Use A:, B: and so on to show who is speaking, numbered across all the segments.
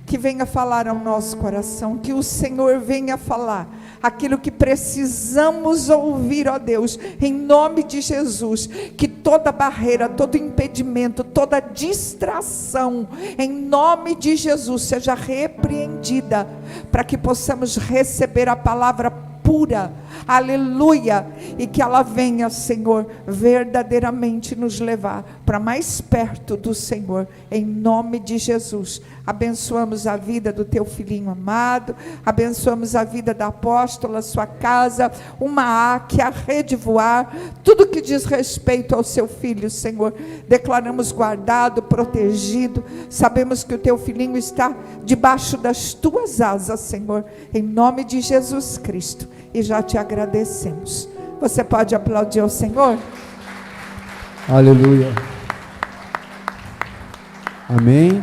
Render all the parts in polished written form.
A: que venha falar ao nosso coração, que o Senhor venha falar aquilo que precisamos ouvir, ó Deus, em nome de Jesus, que toda barreira, todo impedimento, toda distração, em nome de Jesus, seja repreendida, para que possamos receber a palavra pura, aleluia, e que ela venha, Senhor, verdadeiramente nos levar para mais perto do Senhor, em nome de Jesus. Abençoamos a vida do teu filhinho amado, abençoamos a vida da apóstola, sua casa, uma áquia, a rede voar, tudo que diz respeito ao seu filho, Senhor, declaramos guardado, protegido, sabemos que o teu filhinho está debaixo das tuas asas, Senhor, em nome de Jesus Cristo, e já te agradecemos. Você pode aplaudir ao Senhor?
B: Aleluia. Amém.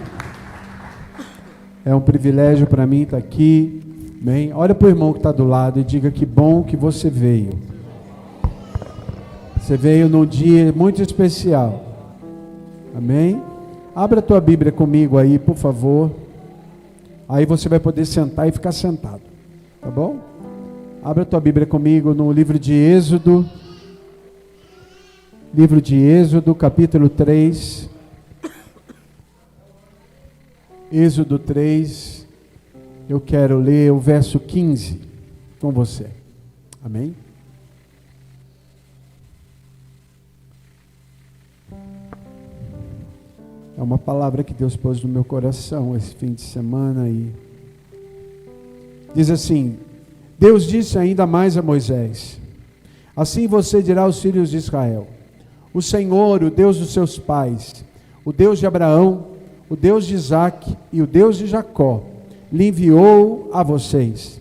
B: É um privilégio para mim estar aqui. Amém. Olha para o irmão que está do lado e diga: que bom que você veio. Você veio num dia muito especial. Amém. Abra a tua Bíblia comigo aí, por favor. Aí você vai poder sentar e ficar sentado. Tá bom? Abra a tua Bíblia comigo no livro de Êxodo. Livro de Êxodo, capítulo 3. Êxodo 3, eu quero ler o verso 15 com você. Amém? É uma palavra que Deus pôs no meu coração esse fim de semana e diz assim: Deus disse ainda mais a Moisés: assim você dirá aos filhos de Israel: o Senhor, o Deus dos seus pais, o Deus de Abraão, o Deus de Isaque e o Deus de Jacó, lhe enviou a vocês.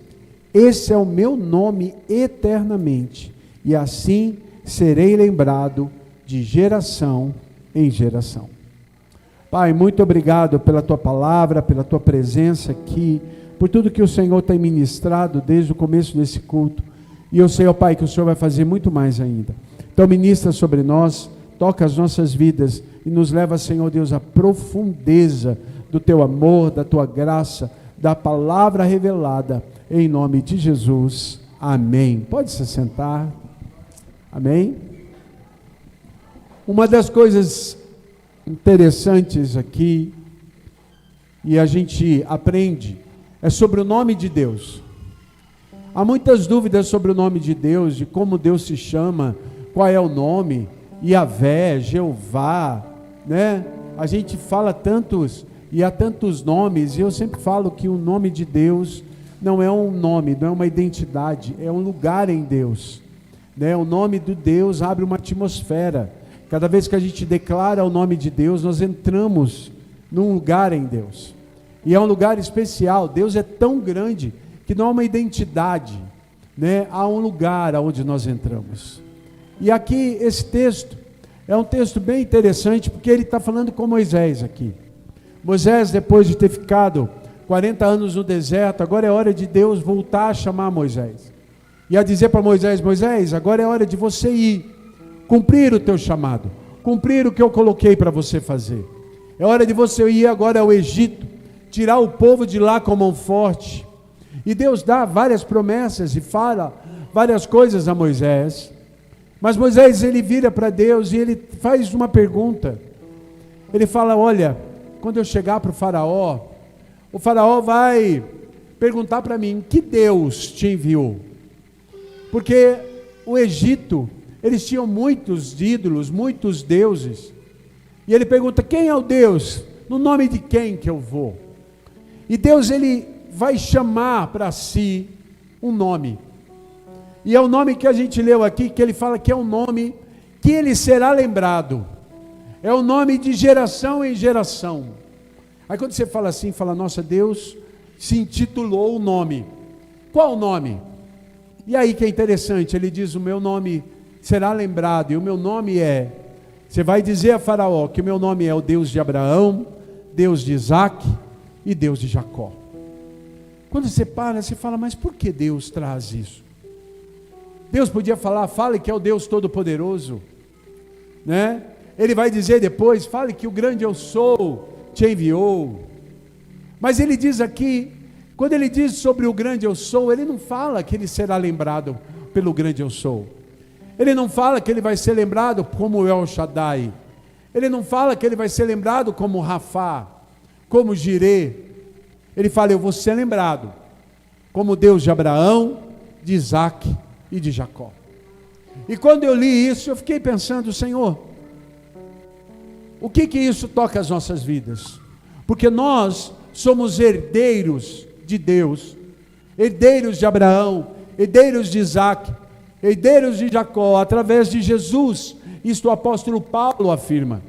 B: Esse é o meu nome eternamente, e assim serei lembrado de geração em geração. Pai, muito obrigado pela tua palavra, pela tua presença aqui, por tudo que o Senhor tem ministrado desde o começo desse culto. E eu sei, ó Pai, que o Senhor vai fazer muito mais ainda. Então ministra sobre nós, toca as nossas vidas e nos leva, Senhor Deus, à profundeza do teu amor, da tua graça, da palavra revelada, em nome de Jesus. Amém. Pode se sentar. Amém. Uma das coisas interessantes aqui, e a gente aprende, é sobre o nome de Deus. Há muitas dúvidas sobre o nome de Deus, de como Deus se chama, qual é o nome, Yahvé, Jeová, né? A gente fala tantos, e há tantos nomes, e eu sempre falo que o nome de Deus não é um nome, não é uma identidade, é um lugar em Deus, né? O nome de Deus abre uma atmosfera. Cada vez que a gente declara o nome de Deus, nós entramos num lugar em Deus, e é um lugar especial. Deus é tão grande, que não há uma identidade, né? Há um lugar aonde nós entramos. E aqui esse texto é um texto bem interessante, porque ele está falando com Moisés aqui. Moisés, depois de ter ficado 40 anos no deserto, agora é hora de Deus voltar a chamar Moisés. E a dizer para Moisés: Moisés, agora é hora de você ir, cumprir o teu chamado, cumprir o que eu coloquei para você fazer. É hora de você ir agora ao Egito, tirar o povo de lá com a mão forte. E Deus dá várias promessas e fala várias coisas a Moisés. Mas Moisés, ele vira para Deus e ele faz uma pergunta. Ele fala: olha, quando eu chegar para o faraó vai perguntar para mim: que Deus te enviou? Porque o Egito, eles tinham muitos ídolos, muitos deuses. E ele pergunta: quem é o Deus? No nome de quem que eu vou? E Deus, ele vai chamar para si um nome. E é o nome que a gente leu aqui, que ele fala que é um nome que ele será lembrado. É o nome de geração em geração. Aí quando você fala assim, fala: nossa, Deus se intitulou o nome. Qual o nome? E aí que é interessante, ele diz: o meu nome será lembrado, e o meu nome é... Você vai dizer a Faraó que o meu nome é o Deus de Abraão, Deus de Isaque e Deus de Jacó. Quando você para, você fala: mas por que Deus traz isso? Deus podia falar: fale que é o Deus Todo-Poderoso, né? Ele vai dizer depois: fale que o grande eu sou te enviou. Mas ele diz aqui, quando ele diz sobre o grande eu sou, ele não fala que ele será lembrado pelo grande eu sou. Ele não fala que ele vai ser lembrado como El Shaddai. Ele não fala que ele vai ser lembrado como Rafá, como Jirê. Ele fala, eu vou ser lembrado como Deus de Abraão, de Isaac e de Jacó. E quando eu li isso, eu fiquei pensando, Senhor, o que isso toca as nossas vidas? Porque nós somos herdeiros de Deus, herdeiros de Abraão, herdeiros de Isaac, herdeiros de Jacó, através de Jesus. Isto o apóstolo Paulo afirma,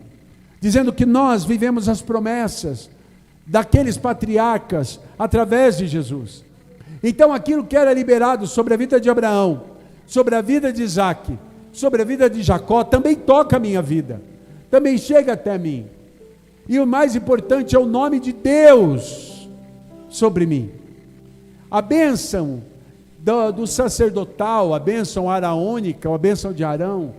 B: dizendo que nós vivemos as promessas daqueles patriarcas através de Jesus. Então aquilo que era liberado sobre a vida de Abraão, sobre a vida de Isaac, sobre a vida de Jacó, também toca a minha vida, também chega até mim. E o mais importante é o nome de Deus sobre mim. A bênção do sacerdotal, a bênção araônica, a bênção de Arão,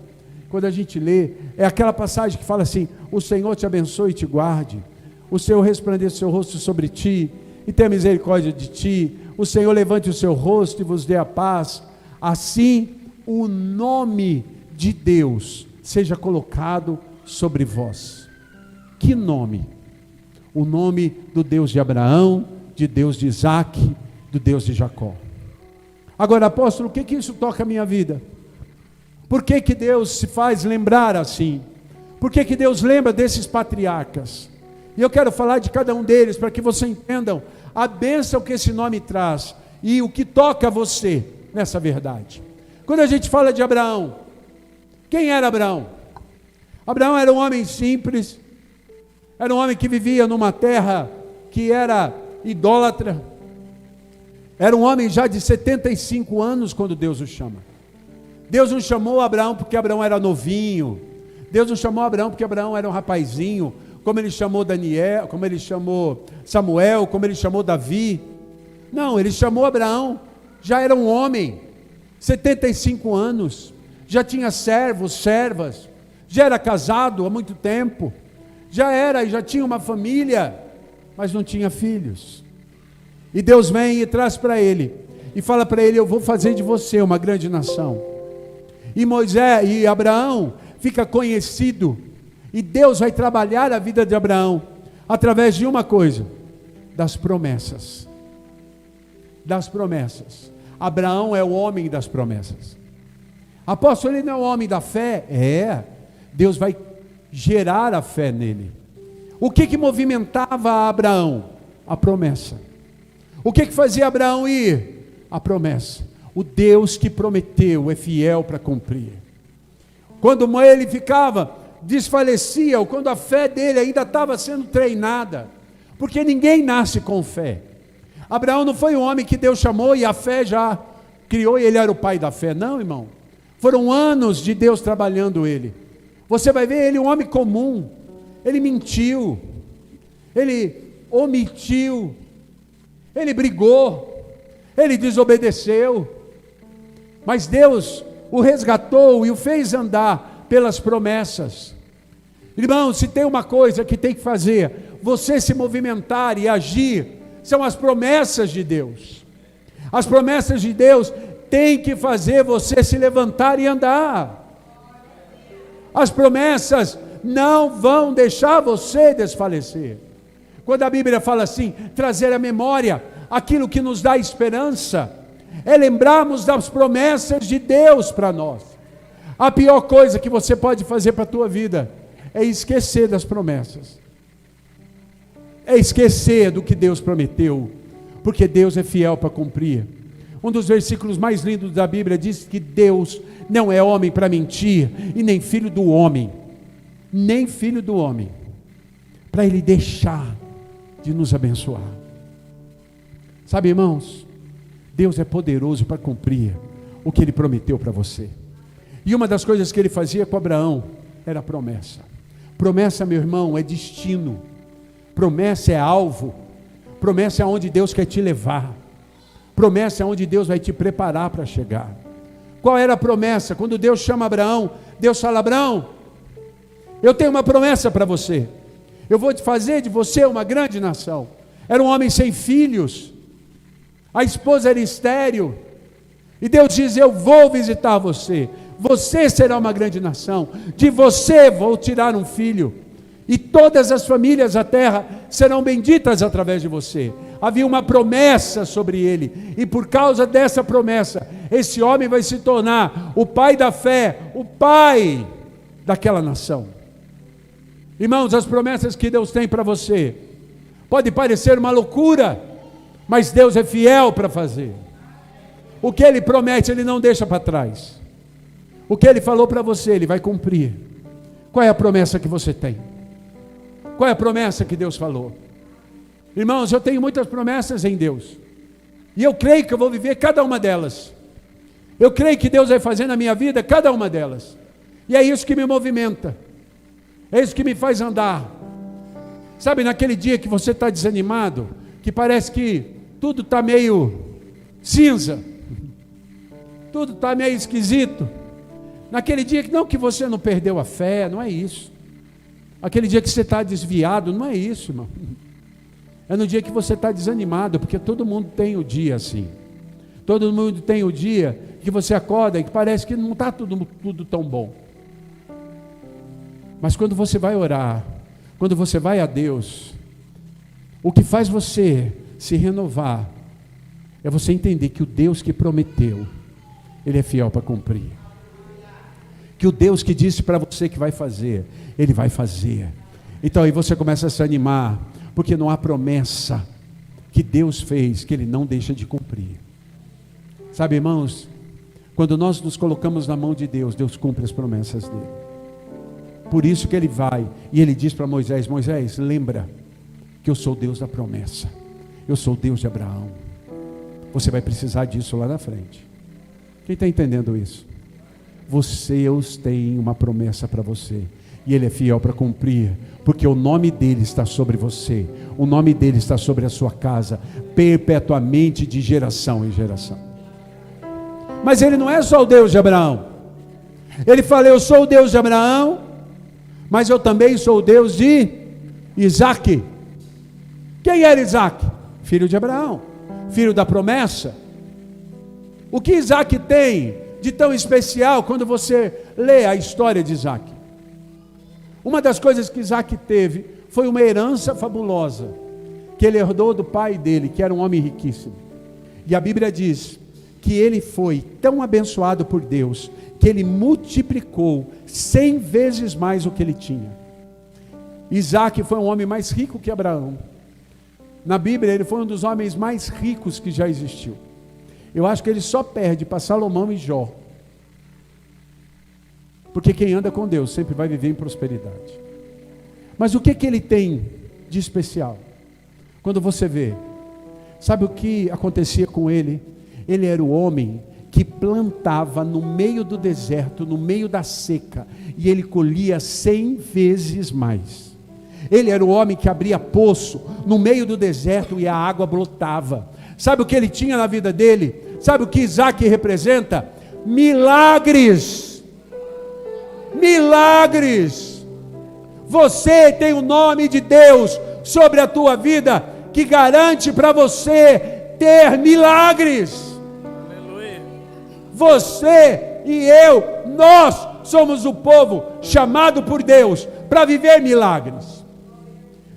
B: quando a gente lê, é aquela passagem que fala assim, o Senhor te abençoe e te guarde, o Senhor resplandeça o seu rosto sobre ti, e tenha misericórdia de ti, o Senhor levante o seu rosto e vos dê a paz. Assim, o nome de Deus seja colocado sobre vós. Que nome? O nome do Deus de Abraão, de Deus de Isaac, do Deus de Jacó. Agora, apóstolo, o que isso toca a minha vida? Por que Deus se faz lembrar assim? Por que Deus lembra desses patriarcas? E eu quero falar de cada um deles, para que vocês entendam a bênção que esse nome traz, e o que toca você nessa verdade. Quando a gente fala de Abraão, quem era Abraão? Abraão era um homem simples, era um homem que vivia numa terra que era idólatra, era um homem já de 75 anos quando Deus o chama. Deus não chamou Abraão porque Abraão era novinho, Deus não chamou Abraão porque Abraão era um rapazinho, como ele chamou Daniel, como ele chamou Samuel, como ele chamou Davi. Não, ele chamou Abraão, já era um homem, 75 anos, já tinha servos, servas, já era casado há muito tempo, já tinha uma família, mas não tinha filhos. E Deus vem e traz para ele, e fala para ele, eu vou fazer de você uma grande nação. E Abraão fica conhecido, e Deus vai trabalhar a vida de Abraão, através de uma coisa, das promessas. Das promessas. Abraão é o homem das promessas. Apóstolo, ele não é o homem da fé? Deus vai gerar a fé nele. O que movimentava Abraão? A promessa. O que fazia Abraão ir? A promessa. O Deus que prometeu é fiel para cumprir. Quando ele desfalecia, ou quando a fé dele ainda estava sendo treinada, porque ninguém nasce com fé. Abraão não foi um homem que Deus chamou e a fé já criou e ele era o pai da fé. Não, irmão. Foram anos de Deus trabalhando ele. Você vai ver ele um homem comum. Ele mentiu, ele omitiu, ele brigou, ele desobedeceu, mas Deus o resgatou e o fez andar pelas promessas. Irmão, se tem uma coisa que tem que fazer você se movimentar e agir, são as promessas de Deus. As promessas de Deus têm que fazer você se levantar e andar. As promessas não vão deixar você desfalecer. Quando a Bíblia fala assim, trazer à memória aquilo que nos dá esperança, é lembrarmos das promessas de Deus para nós. A pior coisa que você pode fazer para a tua vida é esquecer das promessas, é esquecer do que Deus prometeu, porque Deus é fiel para cumprir. Um dos versículos mais lindos da Bíblia diz que Deus não é homem para mentir, e nem filho do homem, para Ele deixar de nos abençoar. Sabe, irmãos, Deus é poderoso para cumprir o que Ele prometeu para você. E uma das coisas que Ele fazia com Abraão era a promessa. Promessa, meu irmão, é destino. Promessa é alvo. Promessa é onde Deus quer te levar. Promessa é onde Deus vai te preparar para chegar. Qual era a promessa? Quando Deus chama Abraão, Deus fala: Abraão, eu tenho uma promessa para você. Eu vou te fazer de você uma grande nação. Era um homem sem filhos. A esposa era estéril. E Deus diz: eu vou visitar você. Você será uma grande nação. De você vou tirar um filho. E todas as famílias da terra serão benditas através de você. Havia uma promessa sobre ele. E por causa dessa promessa, esse homem vai se tornar o pai da fé, o pai daquela nação. Irmãos, as promessas que Deus tem para você pode parecer uma loucura, mas Deus é fiel para fazer. O que Ele promete, Ele não deixa para trás. O que Ele falou para você, Ele vai cumprir. Qual é a promessa que você tem? Qual é a promessa que Deus falou? Irmãos, eu tenho muitas promessas em Deus, e eu creio que eu vou viver cada uma delas. Eu creio que Deus vai fazer na minha vida cada uma delas, e é isso que me movimenta, é isso que me faz andar. Sabe, naquele dia que você está desanimado, que parece que tudo está meio cinza, tudo está meio esquisito, naquele dia que não que você não perdeu a fé, não é isso. Aquele dia que você está desviado, não é isso, irmão. É no dia que você está desanimado, porque todo mundo tem o dia assim. Todo mundo tem o dia que você acorda e que parece que não está tudo tão bom. Mas quando você vai orar, quando você vai a Deus, o que faz você se renovar é você entender que o Deus que prometeu, Ele é fiel para cumprir. Que o Deus que disse para você que vai fazer, Ele vai fazer. Então aí você começa a se animar, porque não há promessa que Deus fez que Ele não deixa de cumprir. Sabe, irmãos, quando nós nos colocamos na mão de Deus, Deus cumpre as promessas dEle. Por isso que Ele vai, e Ele diz para Moisés: Moisés, lembra que eu sou o Deus da promessa, eu sou o Deus de Abraão. Você vai precisar disso lá na frente. Quem está entendendo isso? Deus tem uma promessa para você, e Ele é fiel para cumprir, porque o nome dEle está sobre você, o nome dEle está sobre a sua casa, perpetuamente, de geração em geração. Mas Ele não é só o Deus de Abraão. Ele fala: eu sou o Deus de Abraão, mas eu também sou o Deus de Isaac. Quem era Isaac? Filho de Abraão, filho da promessa. O que Isaac tem de tão especial quando você lê a história de Isaac? Uma das coisas que Isaac teve foi uma herança fabulosa, que ele herdou do pai dele, que era um homem riquíssimo. E a Bíblia diz que ele foi tão abençoado por Deus, que ele multiplicou 100 vezes mais o que ele tinha. Isaac foi um homem mais rico que Abraão. Na Bíblia ele foi um dos homens mais ricos que já existiu. Eu acho que ele só perde para Salomão e Jó. Porque quem anda com Deus sempre vai viver em prosperidade. Mas o que ele tem de especial? Quando você vê, sabe o que acontecia com ele? Ele era o homem que plantava no meio do deserto, no meio da seca, e ele colhia 100 vezes mais. Ele era o homem que abria poço no meio do deserto e a água brotava. Sabe o que ele tinha na vida dele? Sabe o que Isaac representa? Milagres. Milagres. Você tem o nome de Deus sobre a tua vida, que garante para você ter milagres.
C: Aleluia.
B: Você e eu, nós somos o povo chamado por Deus para viver milagres.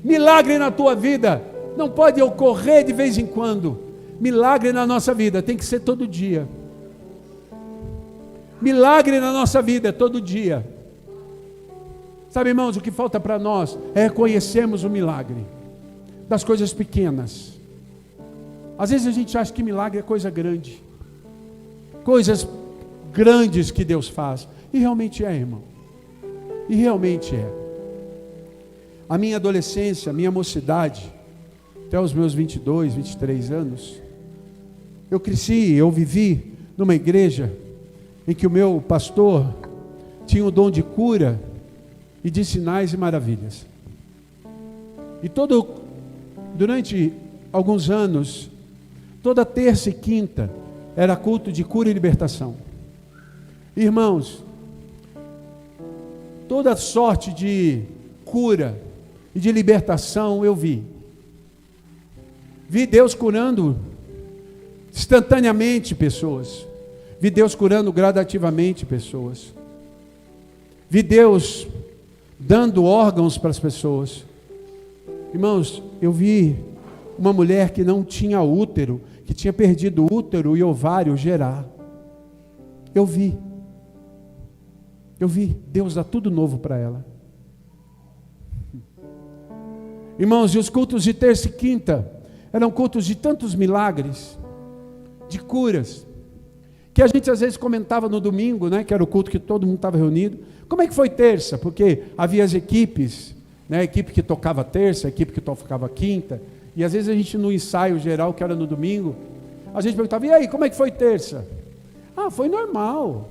B: Milagre na tua vida não pode ocorrer de vez em quando. Milagre na nossa vida tem que ser todo dia. Milagre na nossa vida todo dia. Sabe, irmãos, o que falta para nós é reconhecermos o milagre das coisas pequenas. Às vezes a gente acha que milagre é coisa grande, coisas grandes que Deus faz, e realmente é, irmão, e realmente é. A minha adolescência, a minha mocidade, até os meus 22, 23 anos, eu cresci, eu vivi numa igreja em que o meu pastor tinha o dom de cura e de sinais e maravilhas. E durante alguns anos, toda terça e quinta, era culto de cura e libertação. Irmãos, toda sorte de cura e de libertação eu vi. Vi Deus curando instantaneamente pessoas. Vi Deus curando gradativamente pessoas. Vi Deus dando órgãos para as pessoas. Irmãos, eu vi uma mulher que não tinha útero, que tinha perdido o útero e ovário gerar. Eu vi Deus dá tudo novo para ela. Irmãos, e os cultos de terça e quinta eram cultos de tantos milagres, de curas, que a gente às vezes comentava no domingo, né, que era o culto que todo mundo estava reunido. Como é que foi terça? Porque havia as equipes, né, a equipe que tocava terça, a equipe que tocava quinta, e às vezes a gente no ensaio geral, que era no domingo, a gente perguntava, e aí, como é que foi terça? Ah, foi normal.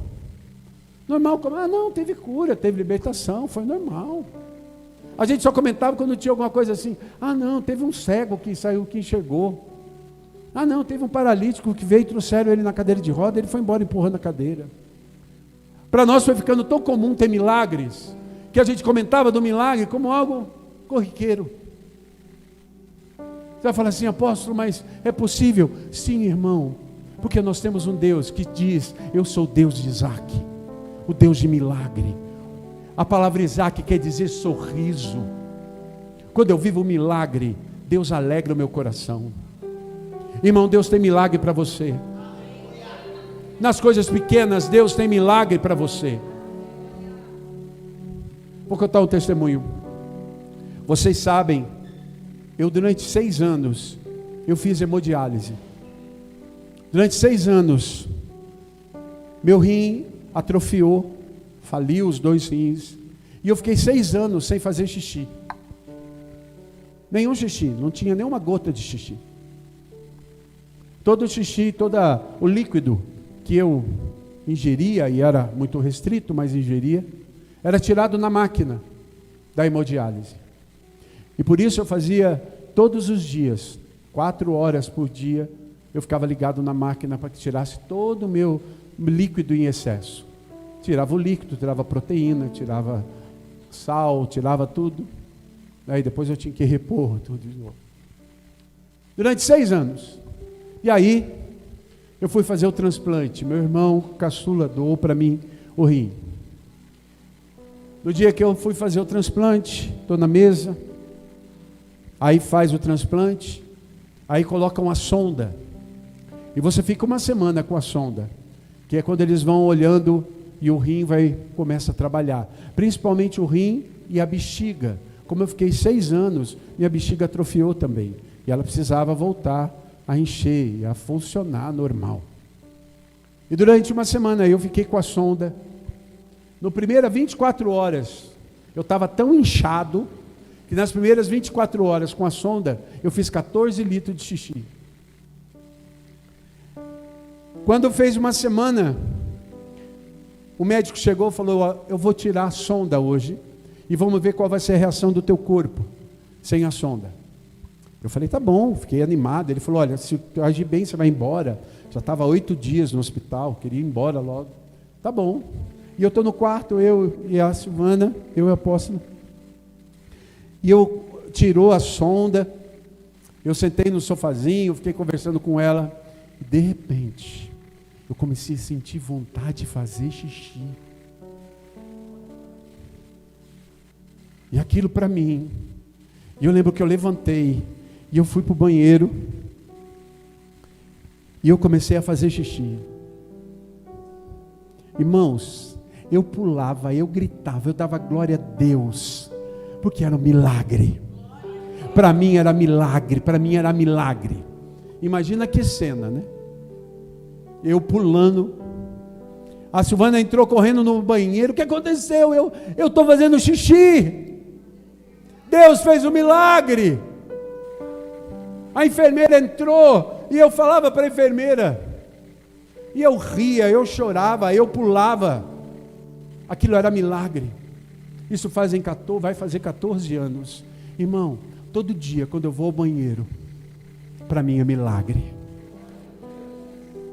B: Normal como? Ah, não, teve cura, teve libertação, foi normal. A gente só comentava quando tinha alguma coisa assim. Ah, não, teve um cego que saiu, que enxergou. Ah, não, teve um paralítico que veio e trouxeram ele na cadeira de roda, ele foi embora empurrando a cadeira. Para nós foi ficando tão comum ter milagres, que a gente comentava do milagre como algo corriqueiro. Você vai falar assim, apóstolo, mas é possível? Sim, irmão, porque nós temos um Deus que diz, eu sou o Deus de Isaac, o Deus de milagre. A palavra Isaac quer dizer sorriso. Quando eu vivo um milagre, Deus alegra o meu coração. Irmão, Deus tem milagre para você. Nas coisas pequenas, Deus tem milagre para você. Vou contar um testemunho. Vocês sabem, eu durante 6 anos, eu fiz hemodiálise. Durante 6 anos, meu rim atrofiou, faliu os 2 rins, e eu fiquei 6 anos sem fazer xixi. Nenhum xixi, não tinha nenhuma gota de xixi. Todo o xixi, todo o líquido que eu ingeria, e era muito restrito, mas ingeria, era tirado na máquina da hemodiálise. E por isso eu fazia todos os dias, 4 horas por dia, eu ficava ligado na máquina para que tirasse todo o meu líquido em excesso. Tirava o líquido, tirava a proteína, tirava sal, tirava tudo. Aí depois eu tinha que repor tudo de novo. Durante 6 anos. E aí, eu fui fazer o transplante. Meu irmão caçula doou para mim o rim. No dia que eu fui fazer o transplante, estou na mesa. Aí faz o transplante. Aí colocam uma sonda. E você fica uma semana com a sonda. Que é quando eles vão olhando e o rim começa a trabalhar. Principalmente o rim e a bexiga. Como eu fiquei 6 anos, minha bexiga atrofiou também. E ela precisava voltar a encher, a funcionar normal. E durante uma semana eu fiquei com a sonda. No primeiras 24 horas, eu estava tão inchado, que nas primeiras 24 horas com a sonda, eu fiz 14 litros de xixi. Quando fez uma semana, o médico chegou e falou, eu vou tirar a sonda hoje, e vamos ver qual vai ser a reação do teu corpo, sem a sonda. Eu falei, tá bom, fiquei animado. Ele falou, olha, se tu agir bem, você vai embora. Já estava 8 dias no hospital, queria ir embora logo. Tá bom. E eu estou no quarto, eu e a Silvana, eu e o apóstolo. E eu tirou a sonda, eu sentei no sofazinho, fiquei conversando com ela. E de repente, eu comecei a sentir vontade de fazer xixi. E aquilo para mim. E eu lembro que eu levantei. E eu fui para o banheiro. E eu comecei a fazer xixi. Irmãos, eu pulava, eu gritava, eu dava glória a Deus. Porque era um milagre. Para mim era milagre, para mim era milagre. Imagina que cena, né? Eu pulando. A Silvana entrou correndo no banheiro. O que aconteceu? Eu estou fazendo xixi. Deus fez um milagre. A enfermeira entrou e eu falava para a enfermeira. E eu ria, eu chorava, eu pulava. Aquilo era milagre. Isso vai fazer 14 anos. Irmão, todo dia quando eu vou ao banheiro, para mim é milagre.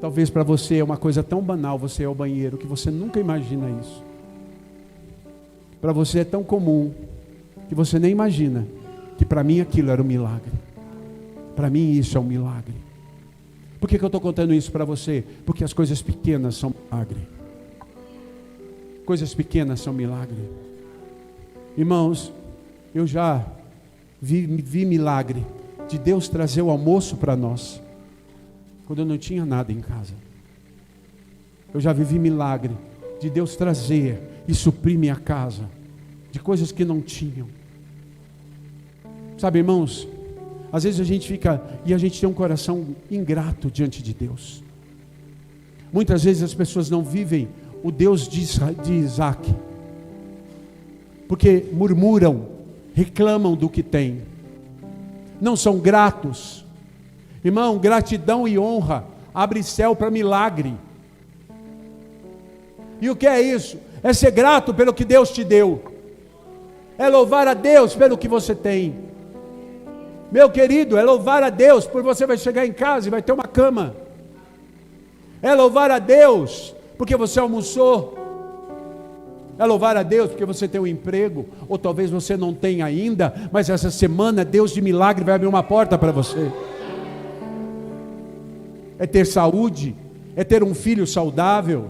B: Talvez para você é uma coisa tão banal você ir ao banheiro que você nunca imagina isso. Para você é tão comum que você nem imagina que para mim aquilo era um milagre. Para mim isso é um milagre. Por que eu estou contando isso para você? Porque as coisas pequenas são milagre. Coisas pequenas são milagre. Irmãos, eu já vi milagre de Deus trazer o almoço para nós, quando eu não tinha nada em casa. Eu já vivi milagre de Deus trazer e suprir minha casa, de coisas que não tinham. Sabe, irmãos, às vezes a gente fica, e a gente tem um coração ingrato diante de Deus. Muitas vezes as pessoas não vivem o Deus de Isaac, porque murmuram, reclamam do que têm, não são gratos. Irmão, gratidão e honra abre céu para milagre. E o que é isso? É ser grato pelo que Deus te deu, é louvar a Deus pelo que você tem. Meu querido, é louvar a Deus por você vai chegar em casa e vai ter uma cama. É louvar a Deus porque você almoçou. É louvar a Deus porque você tem um emprego, ou talvez você não tenha ainda, mas essa semana Deus de milagre vai abrir uma porta para você. É ter saúde, é ter um filho saudável.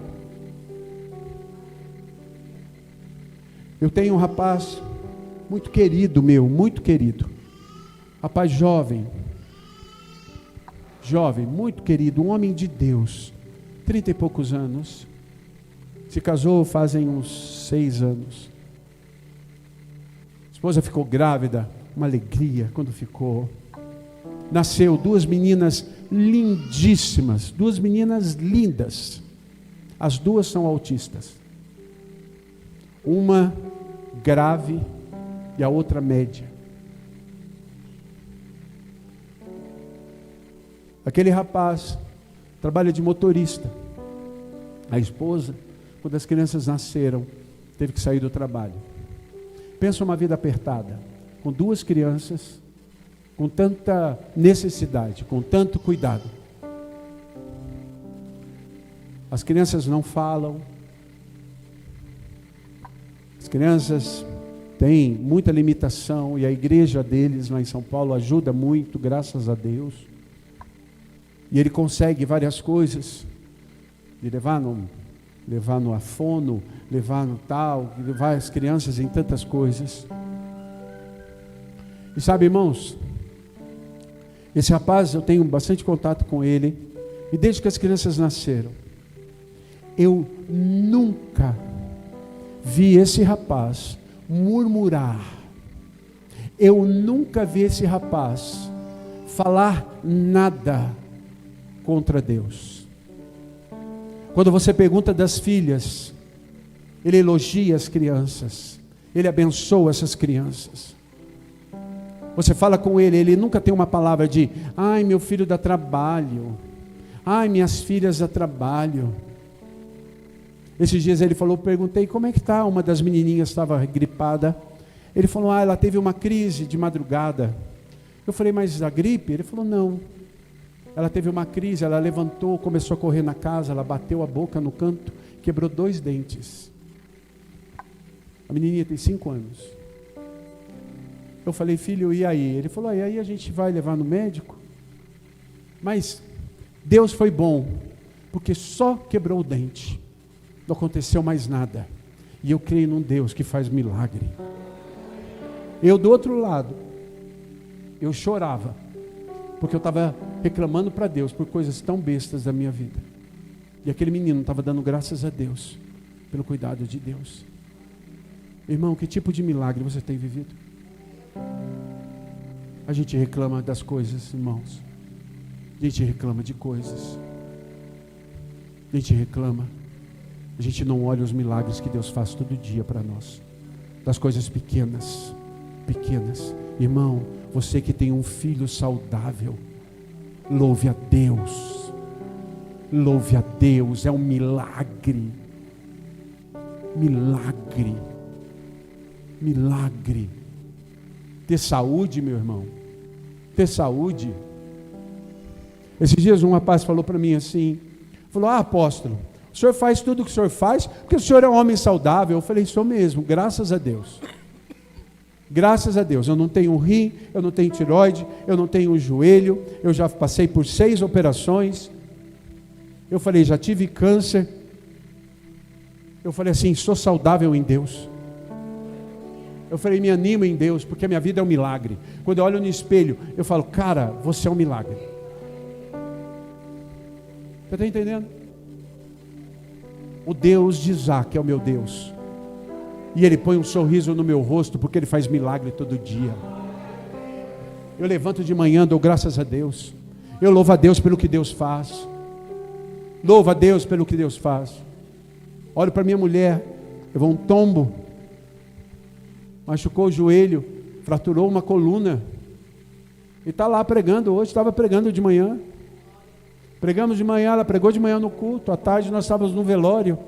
B: Eu tenho um rapaz muito querido meu, muito querido. Rapaz jovem, muito querido, um homem de Deus, 30 e poucos anos. Se casou fazem uns 6 anos. A esposa ficou grávida, uma alegria quando ficou. Nasceu 2 meninas lindíssimas, 2 meninas lindas. As 2 são autistas. Uma grave e a outra média. Aquele rapaz trabalha de motorista. A esposa, quando as crianças nasceram, teve que sair do trabalho. Pensa uma vida apertada, com 2 crianças, com tanta necessidade, com tanto cuidado. As crianças não falam. As crianças têm muita limitação e a igreja deles lá em São Paulo ajuda muito, graças a Deus. E ele consegue várias coisas, de levar no fono, levar no tal, levar as crianças em tantas coisas. E sabe, irmãos, esse rapaz, eu tenho bastante contato com ele, e desde que as crianças nasceram, eu nunca vi esse rapaz murmurar, eu nunca vi esse rapaz falar nada contra Deus. Quando você pergunta das filhas, ele elogia as crianças, ele abençoa essas crianças. Você fala com ele, ele nunca tem uma palavra de ai, meu filho dá trabalho, ai, minhas filhas dá trabalho. Esses dias ele falou, perguntei, como é que está? Uma das menininhas estava gripada. Ele falou, ela teve uma crise de madrugada. Eu falei, mas a gripe? Ele falou, não. Ela teve uma crise, ela levantou, começou a correr na casa, ela bateu a boca no canto, quebrou 2 dentes. A menininha tem 5 anos. Eu falei, filho, e aí? Ele falou, e aí a gente vai levar no médico? Mas Deus foi bom, porque só quebrou o dente. Não aconteceu mais nada. E eu creio num Deus que faz milagre. Eu do outro lado, eu chorava, porque eu estava reclamando para Deus por coisas tão bestas da minha vida. E aquele menino estava dando graças a Deus pelo cuidado de Deus. Irmão, que tipo de milagre você tem vivido? A gente reclama das coisas, irmãos. A gente reclama de coisas. A gente reclama. A gente não olha os milagres que Deus faz todo dia para nós. Das coisas pequenas. Pequenas. Irmão, você que tem um filho saudável, louve a Deus. Louve a Deus, é um milagre. Milagre. Milagre. Ter saúde, meu irmão. Ter saúde. Esses dias um rapaz falou para mim assim, falou, apóstolo, o senhor faz tudo o que o senhor faz, porque o senhor é um homem saudável. Eu falei, sou mesmo, graças a Deus. Graças a Deus, eu não tenho rim, eu não tenho tireoide, eu não tenho joelho, eu já passei por 6 operações. Eu falei, já tive câncer. Eu falei assim, sou saudável em Deus. Eu falei, me animo em Deus, porque a minha vida é um milagre. Quando eu olho no espelho, eu falo, cara, você é um milagre. Você está entendendo? O Deus de Isaac é o meu Deus. E Ele põe um sorriso no meu rosto, porque Ele faz milagre todo dia. Eu levanto de manhã, dou graças a Deus. Eu louvo a Deus pelo que Deus faz. Louvo a Deus pelo que Deus faz. Olho para minha mulher, levou um tombo, machucou o joelho, fraturou uma coluna. E está lá pregando hoje, estava pregando de manhã. Pregamos de manhã, ela pregou de manhã no culto. À tarde nós estávamos no velório.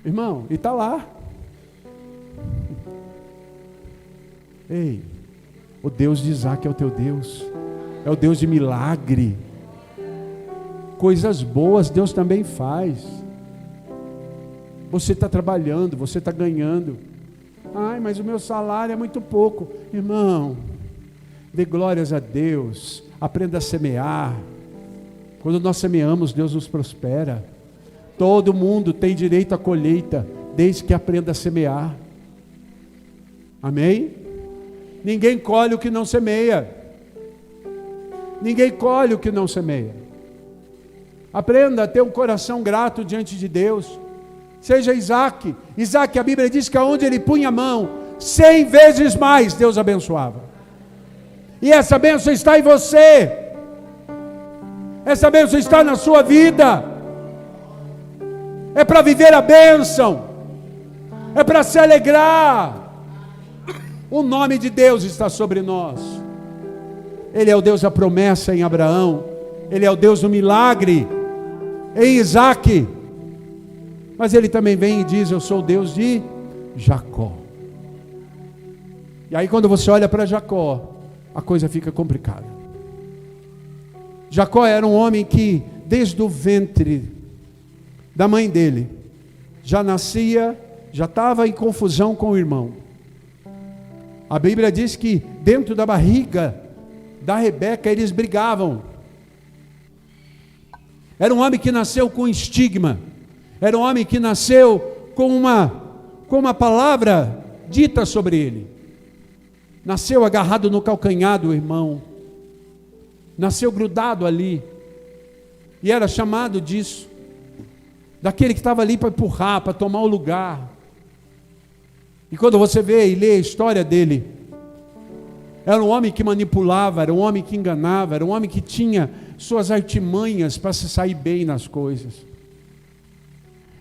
B: Irmão, e está lá. Ei, o Deus de Isaac é o teu Deus. É o Deus de milagre. Coisas boas Deus também faz. Você está trabalhando, você está ganhando. Ai, mas o meu salário é muito pouco. Irmão, dê glórias a Deus. Aprenda a semear. Quando nós semeamos, Deus nos prospera. Todo mundo tem direito à colheita, desde que aprenda a semear. Amém? Ninguém colhe o que não semeia. Ninguém colhe o que não semeia. Aprenda a ter um coração grato diante de Deus. Seja Isaac. Isaac, a Bíblia diz que aonde ele punha a mão, 100 vezes mais Deus abençoava. E essa bênção está em você. Essa bênção está na sua vida. É para viver a bênção. É para se alegrar. O nome de Deus está sobre nós. Ele é o Deus da promessa em Abraão. Ele é o Deus do milagre em Isaac. Mas Ele também vem e diz, eu sou o Deus de Jacó. E aí quando você olha para Jacó, a coisa fica complicada. Jacó era um homem que, desde o ventre da mãe dele, já nascia, já estava em confusão com o irmão. A Bíblia diz que dentro da barriga da Rebeca eles brigavam. Era um homem que nasceu com estigma. Era um homem que nasceu com uma palavra dita sobre ele. Nasceu agarrado no calcanhar do irmão. Nasceu grudado ali. E era chamado disso. Daquele que estava ali para empurrar, para tomar o lugar. E quando você vê e lê a história dele, era um homem que manipulava, era um homem que enganava, era um homem que tinha suas artimanhas para se sair bem nas coisas.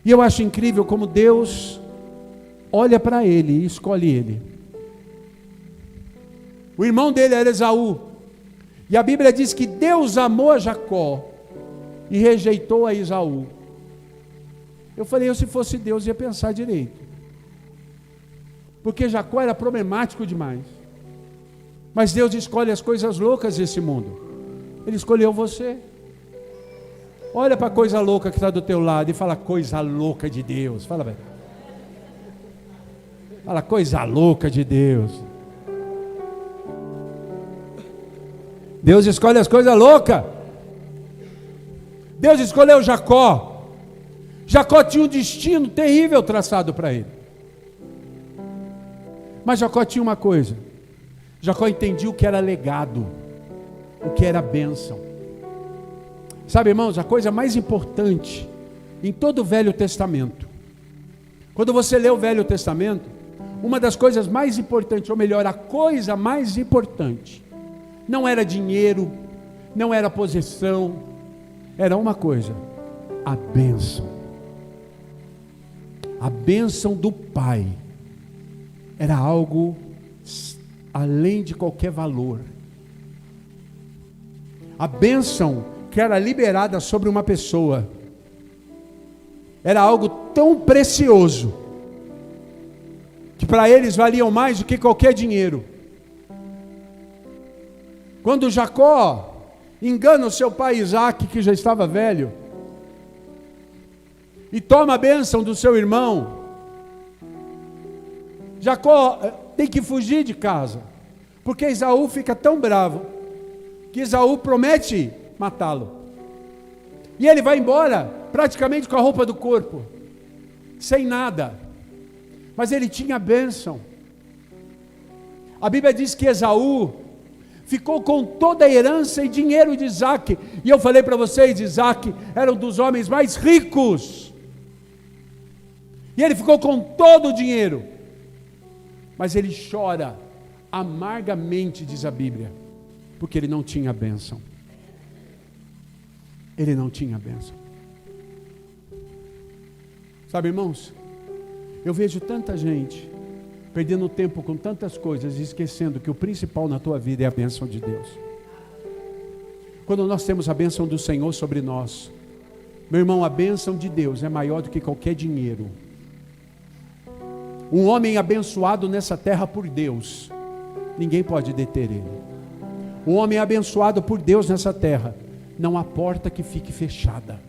B: E eu acho incrível como Deus olha para ele e escolhe ele. O irmão dele era Esaú. E a Bíblia diz que Deus amou a Jacó e rejeitou a Esaú. Eu falei, se fosse Deus ia pensar direito. Porque Jacó era problemático demais. Mas Deus escolhe as coisas loucas desse mundo. Ele escolheu você. Olha para a coisa louca que está do teu lado e fala, coisa louca de Deus. Fala, velho. Fala, coisa louca de Deus. Deus escolhe as coisas loucas. Deus escolheu Jacó. Jacó tinha um destino terrível traçado para ele. Mas Jacó tinha uma coisa. Jacó entendia o que era legado, o que era bênção. Sabe, irmãos, a coisa mais importante em todo o Velho Testamento, quando você lê o Velho Testamento, uma das coisas mais importantes, ou melhor, a coisa mais importante, não era dinheiro, não era possessão, era uma coisa, a bênção. A bênção do Pai era algo além de qualquer valor. A bênção que era liberada sobre uma pessoa era algo tão precioso que para eles valiam mais do que qualquer dinheiro. Quando Jacó engana o seu pai Isaac, que já estava velho, e toma a bênção do seu irmão, Jacó tem que fugir de casa, porque Esaú fica tão bravo, que Esaú promete matá-lo. E ele vai embora, praticamente com a roupa do corpo, sem nada. Mas ele tinha bênção. A Bíblia diz que Esaú ficou com toda a herança e dinheiro de Isaac. E eu falei para vocês, Isaac era um dos homens mais ricos. E ele ficou com todo o dinheiro. Mas ele chora amargamente, diz a Bíblia, porque ele não tinha bênção. Ele não tinha bênção. Sabe, irmãos, eu vejo tanta gente perdendo tempo com tantas coisas e esquecendo que o principal na tua vida é a bênção de Deus. Quando nós temos a bênção do Senhor sobre nós, meu irmão, a bênção de Deus é maior do que qualquer dinheiro. Um homem abençoado nessa terra por Deus, ninguém pode deter ele. Um homem abençoado por Deus nessa terra, não há porta que fique fechada.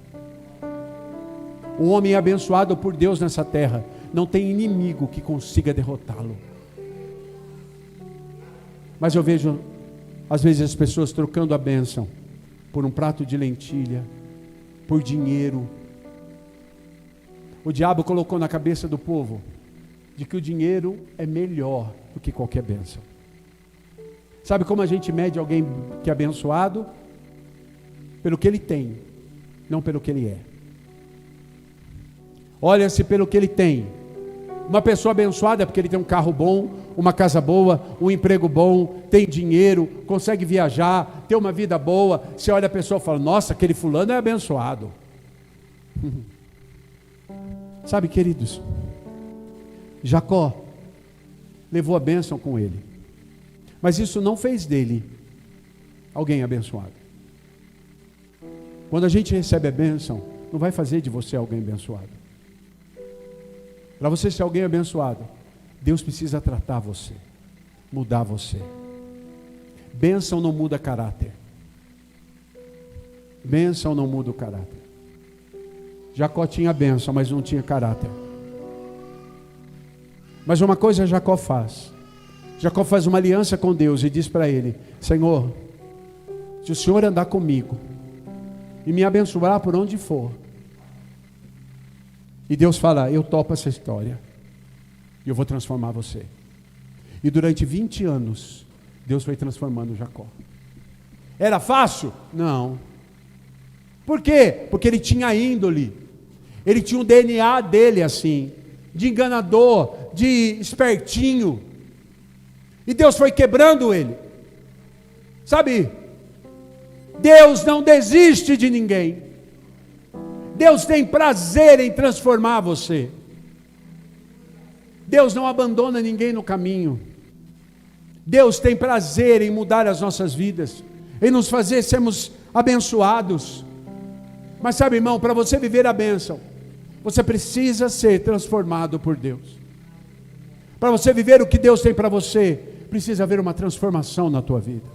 B: Um homem abençoado por Deus nessa terra, não tem inimigo que consiga derrotá-lo. Mas eu vejo, às vezes, as pessoas trocando a bênção por um prato de lentilha, por dinheiro. O diabo colocou na cabeça do povo de que o dinheiro é melhor do que qualquer bênção. Sabe como a gente mede alguém que é abençoado? Pelo que ele tem, não pelo que ele é. Olha-se pelo que ele tem. Uma pessoa abençoada é porque ele tem um carro bom, uma casa boa, um emprego bom, tem dinheiro, consegue viajar, tem uma vida boa. Você olha a pessoa e fala, nossa, aquele fulano é abençoado. Sabe, queridos, Jacó levou a bênção com ele, mas isso não fez dele alguém abençoado. Quando a gente recebe a bênção, não vai fazer de você alguém abençoado. Para você ser alguém abençoado, Deus precisa tratar você, mudar você. Bênção não muda caráter. Bênção não muda o caráter. Jacó tinha bênção, mas não tinha caráter. Mas uma coisa Jacó faz. Jacó faz uma aliança com Deus e diz para ele, Senhor, se o Senhor andar comigo e me abençoar por onde for, e Deus fala, eu topo essa história, e eu vou transformar você. E durante 20 anos, Deus foi transformando Jacó. Era fácil? Não. Por quê? Porque ele tinha índole, ele tinha um DNA dele assim, de enganador, de espertinho, e Deus foi quebrando ele. Sabe, Deus não desiste de ninguém. Deus tem prazer em transformar você. Deus não abandona ninguém no caminho. Deus tem prazer em mudar as nossas vidas, em nos fazer sermos abençoados. Mas sabe, irmão, para você viver a bênção, você precisa ser transformado por Deus. Para você viver o que Deus tem para você, precisa haver uma transformação na tua vida.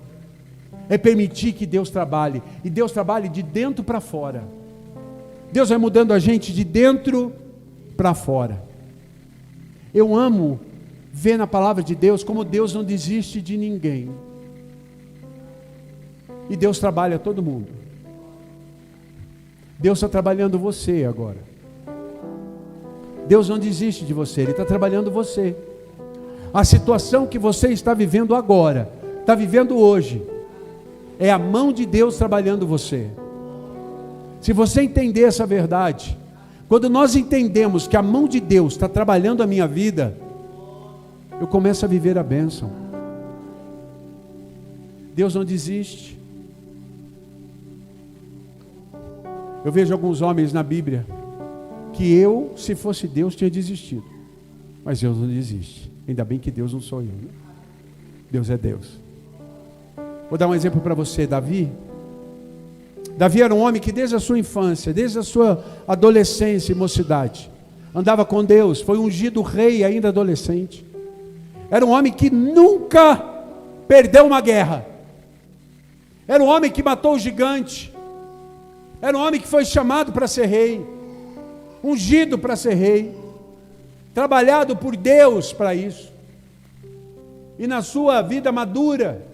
B: É permitir que Deus trabalhe, e Deus trabalhe de dentro para fora. Deus vai mudando a gente de dentro para fora. Eu amo ver na palavra de Deus como Deus não desiste de ninguém. E Deus trabalha todo mundo. Deus está trabalhando você agora. Deus não desiste de você, Ele está trabalhando você. A situação que você está vivendo agora, está vivendo hoje, é a mão de Deus trabalhando você. Se você entender essa verdade, quando nós entendemos que a mão de Deus está trabalhando a minha vida, eu começo a viver a bênção. Deus não desiste. Eu vejo alguns homens na Bíblia, que eu, se fosse Deus, tinha desistido. Mas Deus não desiste. Ainda bem que Deus não sou eu, né? Deus é Deus. Vou dar um exemplo para você, Davi. Davi era um homem que desde a sua infância, desde a sua adolescência e mocidade, andava com Deus, foi ungido rei ainda adolescente. Era um homem que nunca perdeu uma guerra. Era um homem que matou o gigante. Era um homem que foi chamado para ser rei, ungido para ser rei, trabalhado por Deus para isso. e na sua vida madura,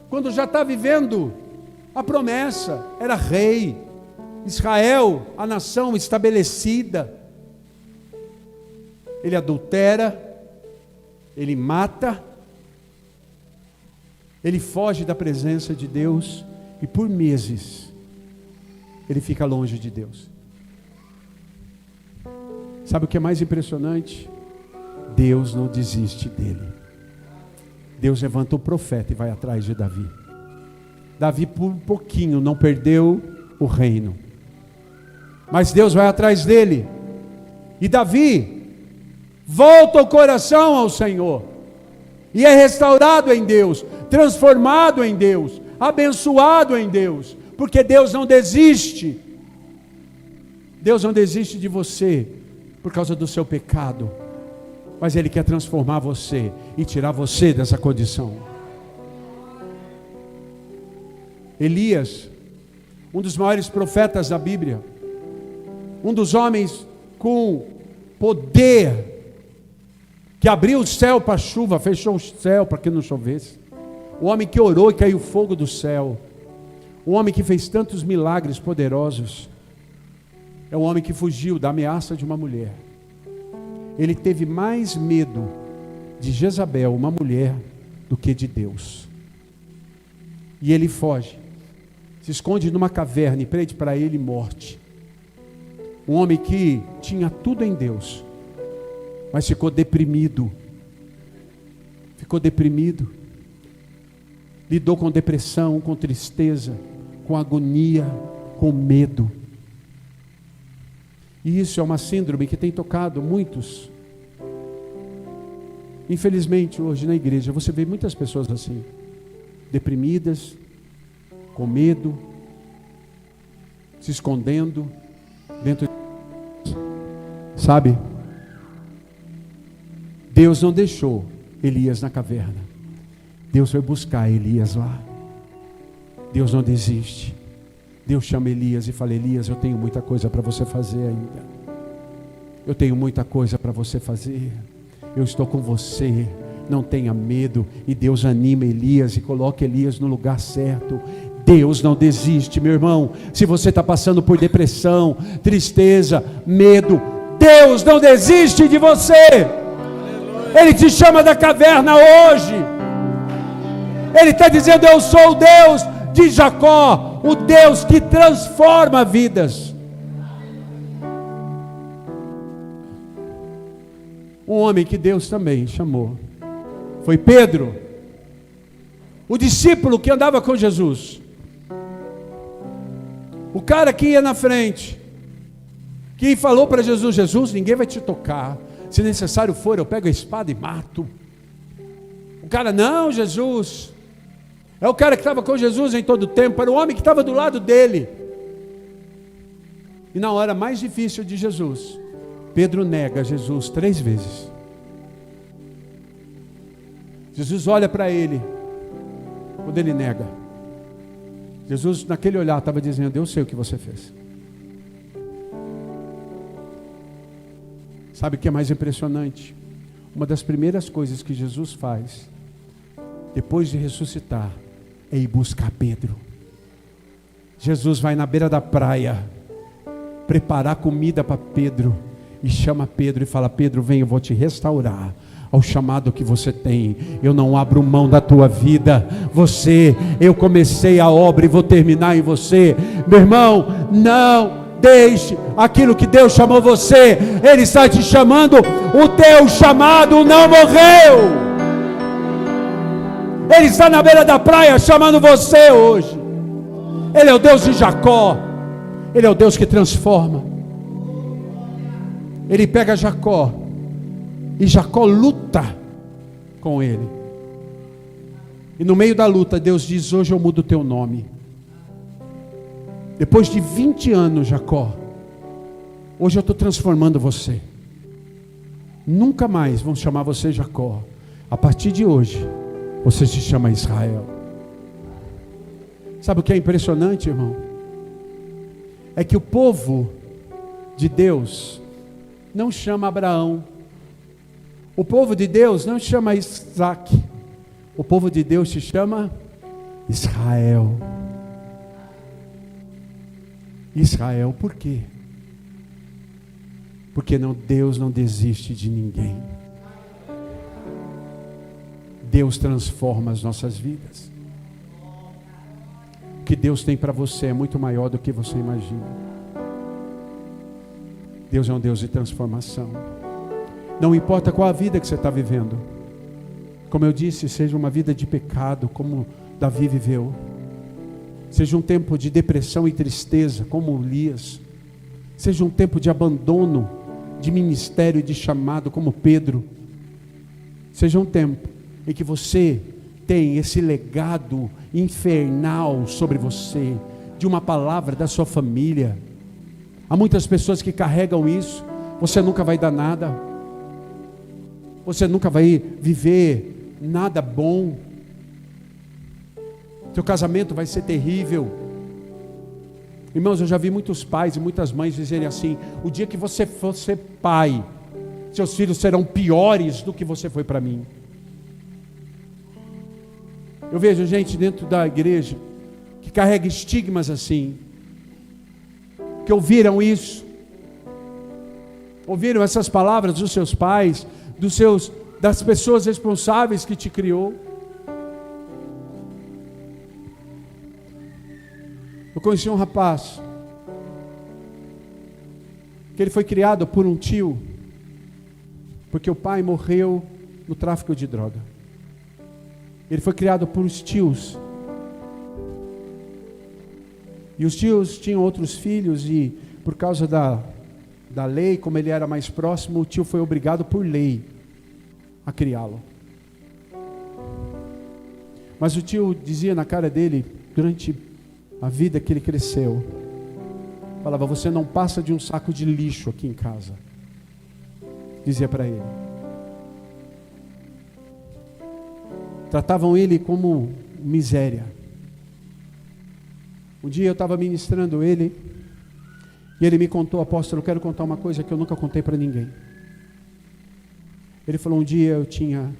B: quando já está vivendo a promessa, era rei, Israel, a nação estabelecida, ele adultera, ele mata, ele foge da presença de Deus, e por meses, ele fica longe de Deus. Sabe o que é mais impressionante? Deus não desiste dele. Deus levanta o profeta e vai atrás de Davi. Davi por um pouquinho não perdeu o reino, mas Deus vai atrás dele, e Davi volta o coração ao Senhor, e é restaurado em Deus, transformado em Deus, abençoado em Deus, porque Deus não desiste. Deus não desiste de você por causa do seu pecado, mas Ele quer transformar você e tirar você dessa condição. Elias, um dos maiores profetas da Bíblia, um dos homens com poder, que abriu o céu para a chuva, fechou o céu para que não chovesse, o homem que orou e caiu fogo do céu, o homem que fez tantos milagres poderosos, é um homem que fugiu da ameaça de uma mulher. Ele teve mais medo de Jezabel, uma mulher, do que de Deus. E ele foge, se esconde numa caverna e pede para ele morte. Um homem que tinha tudo em Deus, mas ficou deprimido. Lidou com depressão, com tristeza, com agonia, com medo. E isso é uma síndrome que tem tocado muitos. Infelizmente, hoje na igreja, você vê muitas pessoas assim, deprimidas, com medo, se escondendo dentro de... Sabe? Deus não deixou Elias na caverna. Deus foi buscar Elias lá. Deus não desiste. Deus chama Elias e fala: Elias, eu tenho muita coisa para você fazer ainda. Eu tenho muita coisa para você fazer. Eu estou com você. Não tenha medo. E Deus anima Elias e coloca Elias no lugar certo. Deus não desiste, meu irmão. Se você está passando por depressão, tristeza, medo, Deus não desiste de você. Ele te chama da caverna hoje. Ele está dizendo: eu sou o Deus de Jacó, o Deus que transforma vidas. Um homem que Deus também chamou foi Pedro, o discípulo que andava com Jesus, o cara que ia na frente, que falou para Jesus: Jesus, ninguém vai te tocar, se necessário for eu pego a espada e mato. O cara: não, Jesus. É o cara que estava com Jesus em todo o tempo, era o homem que estava do lado dele. E na hora mais difícil de Jesus, Pedro nega Jesus 3 vezes. Jesus olha para ele, quando ele nega, Jesus naquele olhar estava dizendo: eu sei o que você fez. Sabe o que é mais impressionante? Uma das primeiras coisas que Jesus faz, depois de ressuscitar, é ir buscar Pedro. Jesus vai na beira da praia, preparar comida para Pedro, e chama Pedro e fala: Pedro, vem, eu vou te restaurar ao chamado que você tem. Eu não abro mão da tua vida. Eu comecei a obra e vou terminar em você. Meu irmão, não deixe aquilo que Deus chamou você. Ele está te chamando. O teu chamado não morreu. Ele está na beira da praia chamando você hoje. Ele é o Deus de Jacó. Ele é o Deus que transforma. Ele pega Jacó, e Jacó luta com ele. E no meio da luta, Deus diz: hoje eu mudo o teu nome. Depois de 20 anos, Jacó, hoje eu estou transformando você. Nunca mais vão chamar você Jacó. A partir de hoje, você se chama Israel. Sabe o que é impressionante, irmão? É que o povo de Deus não chama Abraão. O povo de Deus não chama Isaac. O povo de Deus se chama Israel. Israel, por quê? Porque Deus não desiste de ninguém. Deus transforma as nossas vidas. O que Deus tem para você é muito maior do que você imagina. Deus é um Deus de transformação. Não importa qual a vida que você está vivendo. Como eu disse, seja uma vida de pecado, como Davi viveu. Seja um tempo de depressão e tristeza, como Elias. Seja um tempo de abandono, de ministério e de chamado, como Pedro. Seja um tempo em que você tem esse legado infernal sobre você, de uma palavra da sua família. Há muitas pessoas que carregam isso. Você nunca vai dar nada. Você nunca vai viver nada bom. Seu casamento vai ser terrível. Irmãos, eu já vi muitos pais e muitas mães dizerem assim: o dia que você for ser pai, seus filhos serão piores do que você foi para mim. Eu vejo gente dentro da igreja que carrega estigmas assim, que ouviram isso, ouviram essas palavras dos seus pais, das pessoas responsáveis que te criou. Eu conheci um rapaz que ele foi criado por um tio, porque o pai morreu no tráfico de droga. Ele foi criado por os tios. E os tios tinham outros filhos e por causa da lei, como ele era mais próximo, o tio foi obrigado por lei a criá-lo. Mas o tio dizia na cara dele, durante a vida que ele cresceu, falava: você não passa de um saco de lixo aqui em casa. Dizia para ele. Tratavam ele como miséria. Um dia eu estava ministrando ele, e ele me contou: apóstolo, eu quero contar uma coisa que eu nunca contei para ninguém. Ele falou: um dia eu tinha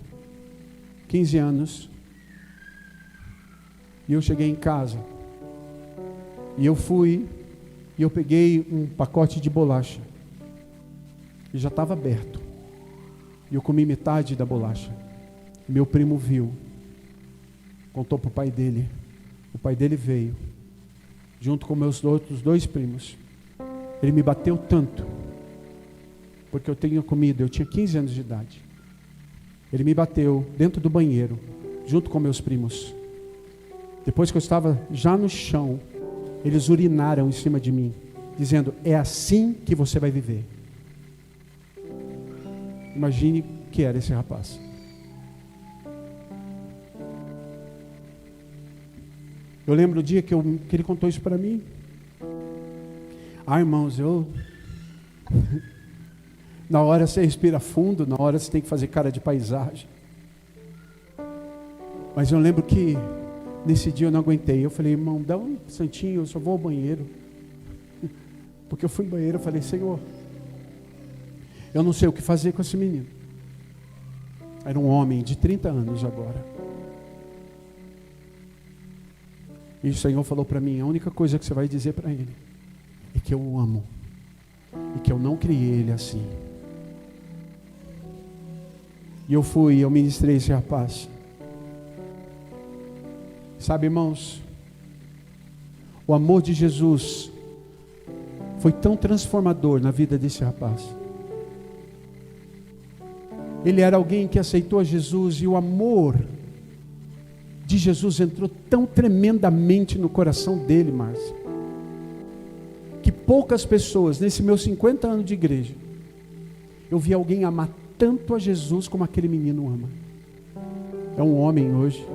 B: 15 anos, e eu cheguei em casa, e eu peguei um pacote de bolacha, e já estava aberto, e eu comi metade da bolacha. Meu primo viu, contou para o pai dele. O pai dele veio, junto com meus outros 2 primos. Ele me bateu tanto, porque eu tinha comido, eu tinha 15 anos de idade. Ele me bateu dentro do banheiro, junto com meus primos. Depois que eu estava já no chão, eles urinaram em cima de mim, dizendo: é assim que você vai viver. Imagine o que era esse rapaz. Eu lembro o dia que ele contou isso para mim. Irmãos, na hora você respira fundo, na hora você tem que fazer cara de paisagem. Mas eu lembro que nesse dia eu não aguentei. Eu falei: irmão, dá um santinho, eu só vou ao banheiro. Porque eu fui no banheiro, eu falei: Senhor, eu não sei o que fazer com esse menino. Era um homem de 30 anos agora. E o Senhor falou para mim: a única coisa que você vai dizer para ele é que eu o amo e que eu não criei ele assim. E eu ministrei esse rapaz. Sabe, irmãos, o amor de Jesus foi tão transformador na vida desse rapaz. Ele era alguém que aceitou a Jesus, e o amor de Jesus entrou tão tremendamente no coração dele, Márcia, que poucas pessoas, nesse meus 50 anos de igreja, eu vi alguém amar tanto a Jesus como aquele menino ama. É um homem hoje,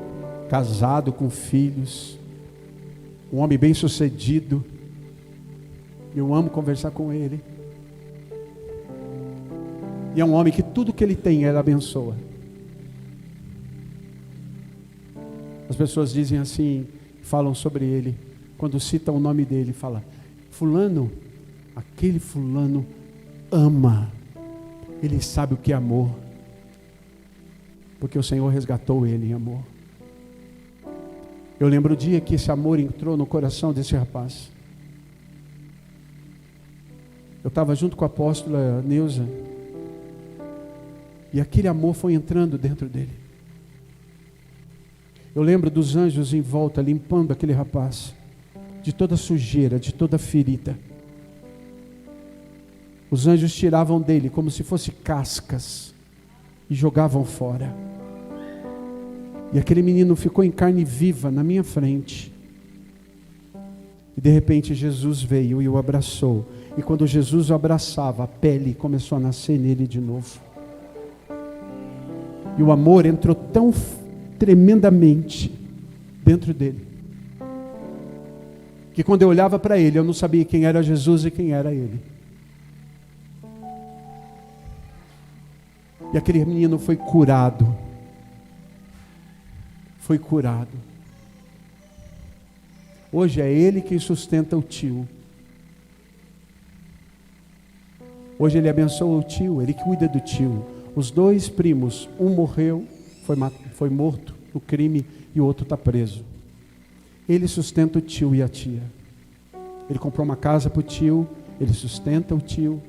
B: casado com filhos, um homem bem sucedido. Eu amo conversar com ele. E é um homem que tudo que ele tem, ele abençoa. As pessoas dizem assim, falam sobre ele, quando citam o nome dele, fala: fulano, aquele fulano ama, ele sabe o que é amor, porque o Senhor resgatou ele em amor. Eu lembro o dia que esse amor entrou no coração desse rapaz. Eu estava junto com a apóstola Neuza, e aquele amor foi entrando dentro dele. Eu lembro dos anjos em volta, limpando aquele rapaz de toda sujeira, de toda ferida. Os anjos tiravam dele como se fossem cascas e jogavam fora. E aquele menino ficou em carne viva na minha frente. E de repente Jesus veio e o abraçou. E quando Jesus o abraçava, a pele começou a nascer nele de novo. E o amor entrou tão tremendamente dentro dele, que quando eu olhava para ele, eu não sabia quem era Jesus e quem era ele. E aquele menino foi curado. Foi curado. Hoje é ele quem sustenta o tio. Hoje ele abençoa o tio, ele cuida do tio. Os dois primos, um morreu, foi morto no crime, e o outro está preso. Ele sustenta o tio e a tia. Ele comprou uma casa para o tio, ele sustenta o tio.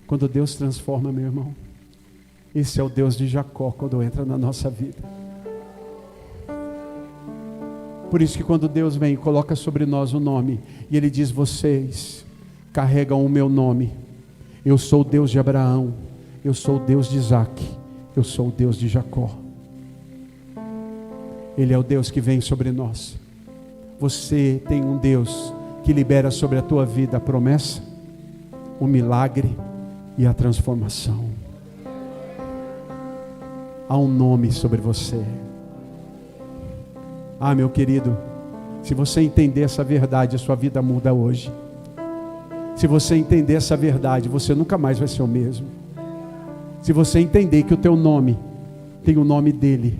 B: Quando Deus transforma, meu irmão, esse é o Deus de Jacó quando entra na nossa vida. Por isso que quando Deus vem e coloca sobre nós o nome, e Ele diz: vocês carregam o meu nome. Eu sou o Deus de Abraão, eu sou o Deus de Isaac, eu sou o Deus de Jacó. Ele é o Deus que vem sobre nós. Você tem um Deus que libera sobre a tua vida a promessa, o milagre e a transformação. Há um nome sobre você. Ah, meu querido, se você entender essa verdade, a sua vida muda hoje. Se você entender essa verdade, você nunca mais vai ser o mesmo. Se você entender que o teu nome tem o nome dele,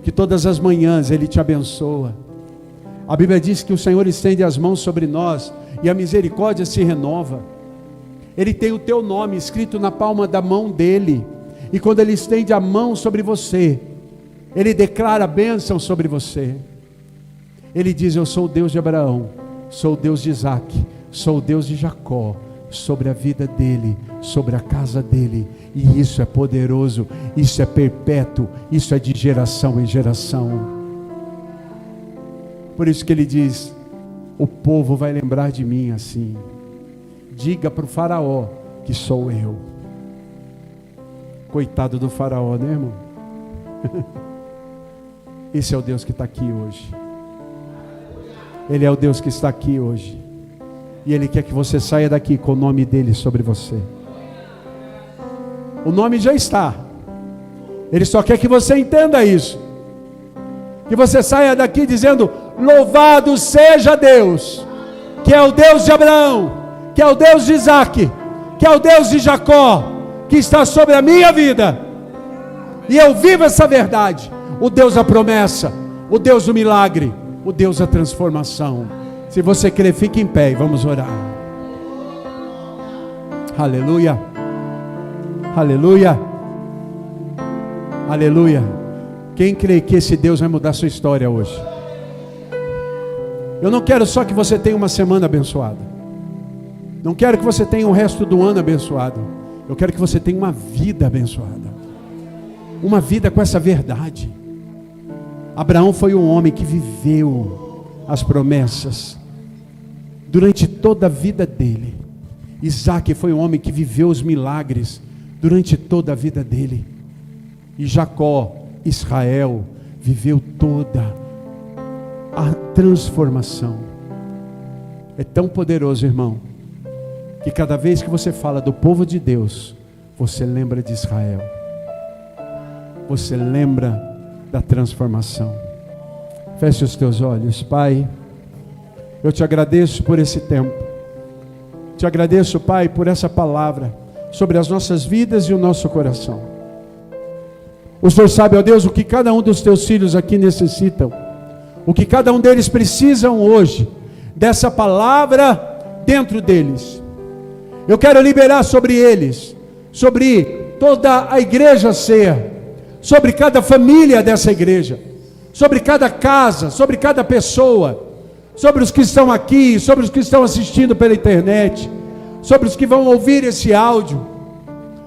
B: que todas as manhãs ele te abençoa. A Bíblia diz que o Senhor estende as mãos sobre nós e a misericórdia se renova. Ele tem o teu nome escrito na palma da mão dele, e quando ele estende a mão sobre você, ele declara bênção sobre você. Ele diz: eu sou o Deus de Abraão, sou o Deus de Isaac, sou o Deus de Jacó, sobre a vida dele, sobre a casa dele. E isso é poderoso, isso é perpétuo, isso é de geração em geração. Por isso que ele diz: o povo vai lembrar de mim assim. Diga para o faraó que sou eu. Coitado do faraó, né, irmão? Esse é o Deus que está aqui hoje. Ele é o Deus que está aqui hoje. E Ele quer que você saia daqui com o nome dEle sobre você. O nome já está. Ele só quer que você entenda isso. Que você saia daqui dizendo: louvado seja Deus, que é o Deus de Abraão, que é o Deus de Isaac, que é o Deus de Jacó, que está sobre a minha vida. E eu vivo essa verdade. O Deus da promessa, o Deus do milagre, o Deus da transformação. Se você crer, fique em pé e vamos orar. Aleluia. Aleluia. Aleluia. Quem crê que esse Deus vai mudar a sua história hoje? Eu não quero só que você tenha uma semana abençoada. Não quero que você tenha o resto do ano abençoado. Eu quero que você tenha uma vida abençoada. Uma vida com essa verdade. Abraão foi um homem que viveu as promessas durante toda a vida dele. Isaac foi um homem que viveu os milagres durante toda a vida dele. E Jacó, Israel, viveu toda a transformação. É tão poderoso, irmão, que cada vez que você fala do povo de Deus, você lembra de Israel. Você lembra da transformação. Feche os teus olhos. Pai, eu te agradeço por esse tempo. Te agradeço, Pai, por essa palavra sobre as nossas vidas e o nosso coração. O Senhor sabe, ó Deus, o que cada um dos teus filhos aqui necessitam, o que cada um deles precisam hoje, dessa palavra dentro deles. Eu quero liberar sobre eles, sobre toda a igreja ceia, sobre cada família dessa igreja, sobre cada casa, sobre cada pessoa, sobre os que estão aqui, sobre os que estão assistindo pela internet, sobre os que vão ouvir esse áudio.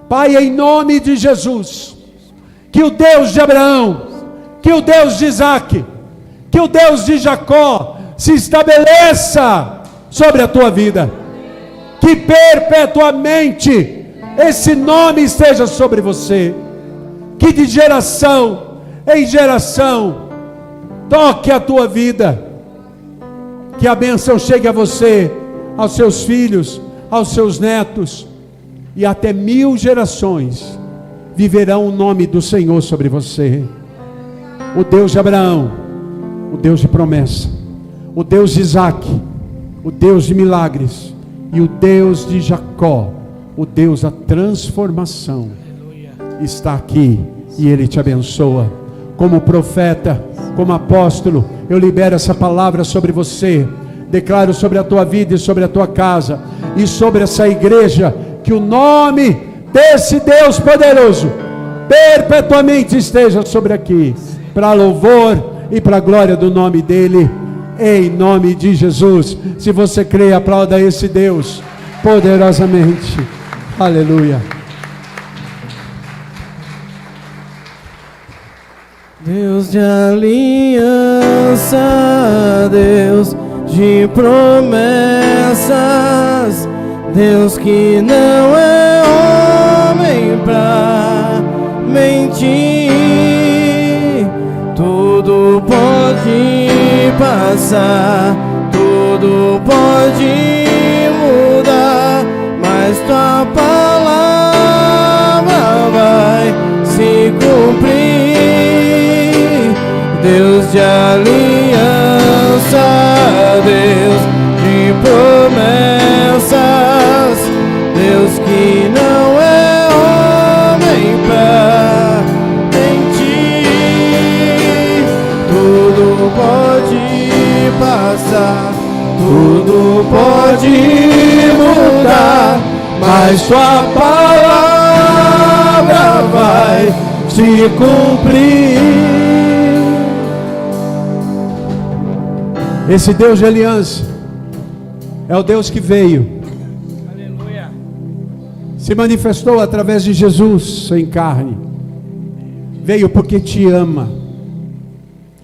B: Pai, em nome de Jesus, que o Deus de Abraão, que o Deus de Isaac, que o Deus de Jacó se estabeleça sobre a tua vida, que perpetuamente esse nome esteja sobre você, que de geração em geração toque a tua vida, que a bênção chegue a você, aos seus filhos, aos seus netos, e até 1000 gerações viverão o nome do Senhor sobre você. O Deus de Abraão, o Deus de promessa, o Deus de Isaac, o Deus de milagres, e o Deus de Jacó, o Deus da transformação, está aqui, e Ele te abençoa. Como profeta, como apóstolo, eu libero essa palavra sobre você, declaro sobre a tua vida e sobre a tua casa, e sobre essa igreja, que o nome desse Deus poderoso, perpetuamente esteja sobre aqui, para louvor e para a glória do nome dEle, em nome de Jesus. Se você crê, aplauda esse Deus, poderosamente, aleluia.
C: Deus de aliança, Deus de promessas, Deus que não é homem pra mentir, tudo pode passar, tudo pode mudar, mas tua palavra vai se cumprir. Deus de aliança, Deus de promessas, Deus que não é homem pra mentir, tudo pode passar, tudo pode mudar, mas tua palavra vai se cumprir.
B: Esse Deus de aliança é o Deus que veio,
C: Aleluia.
B: se manifestou através de Jesus em carne, veio porque te ama,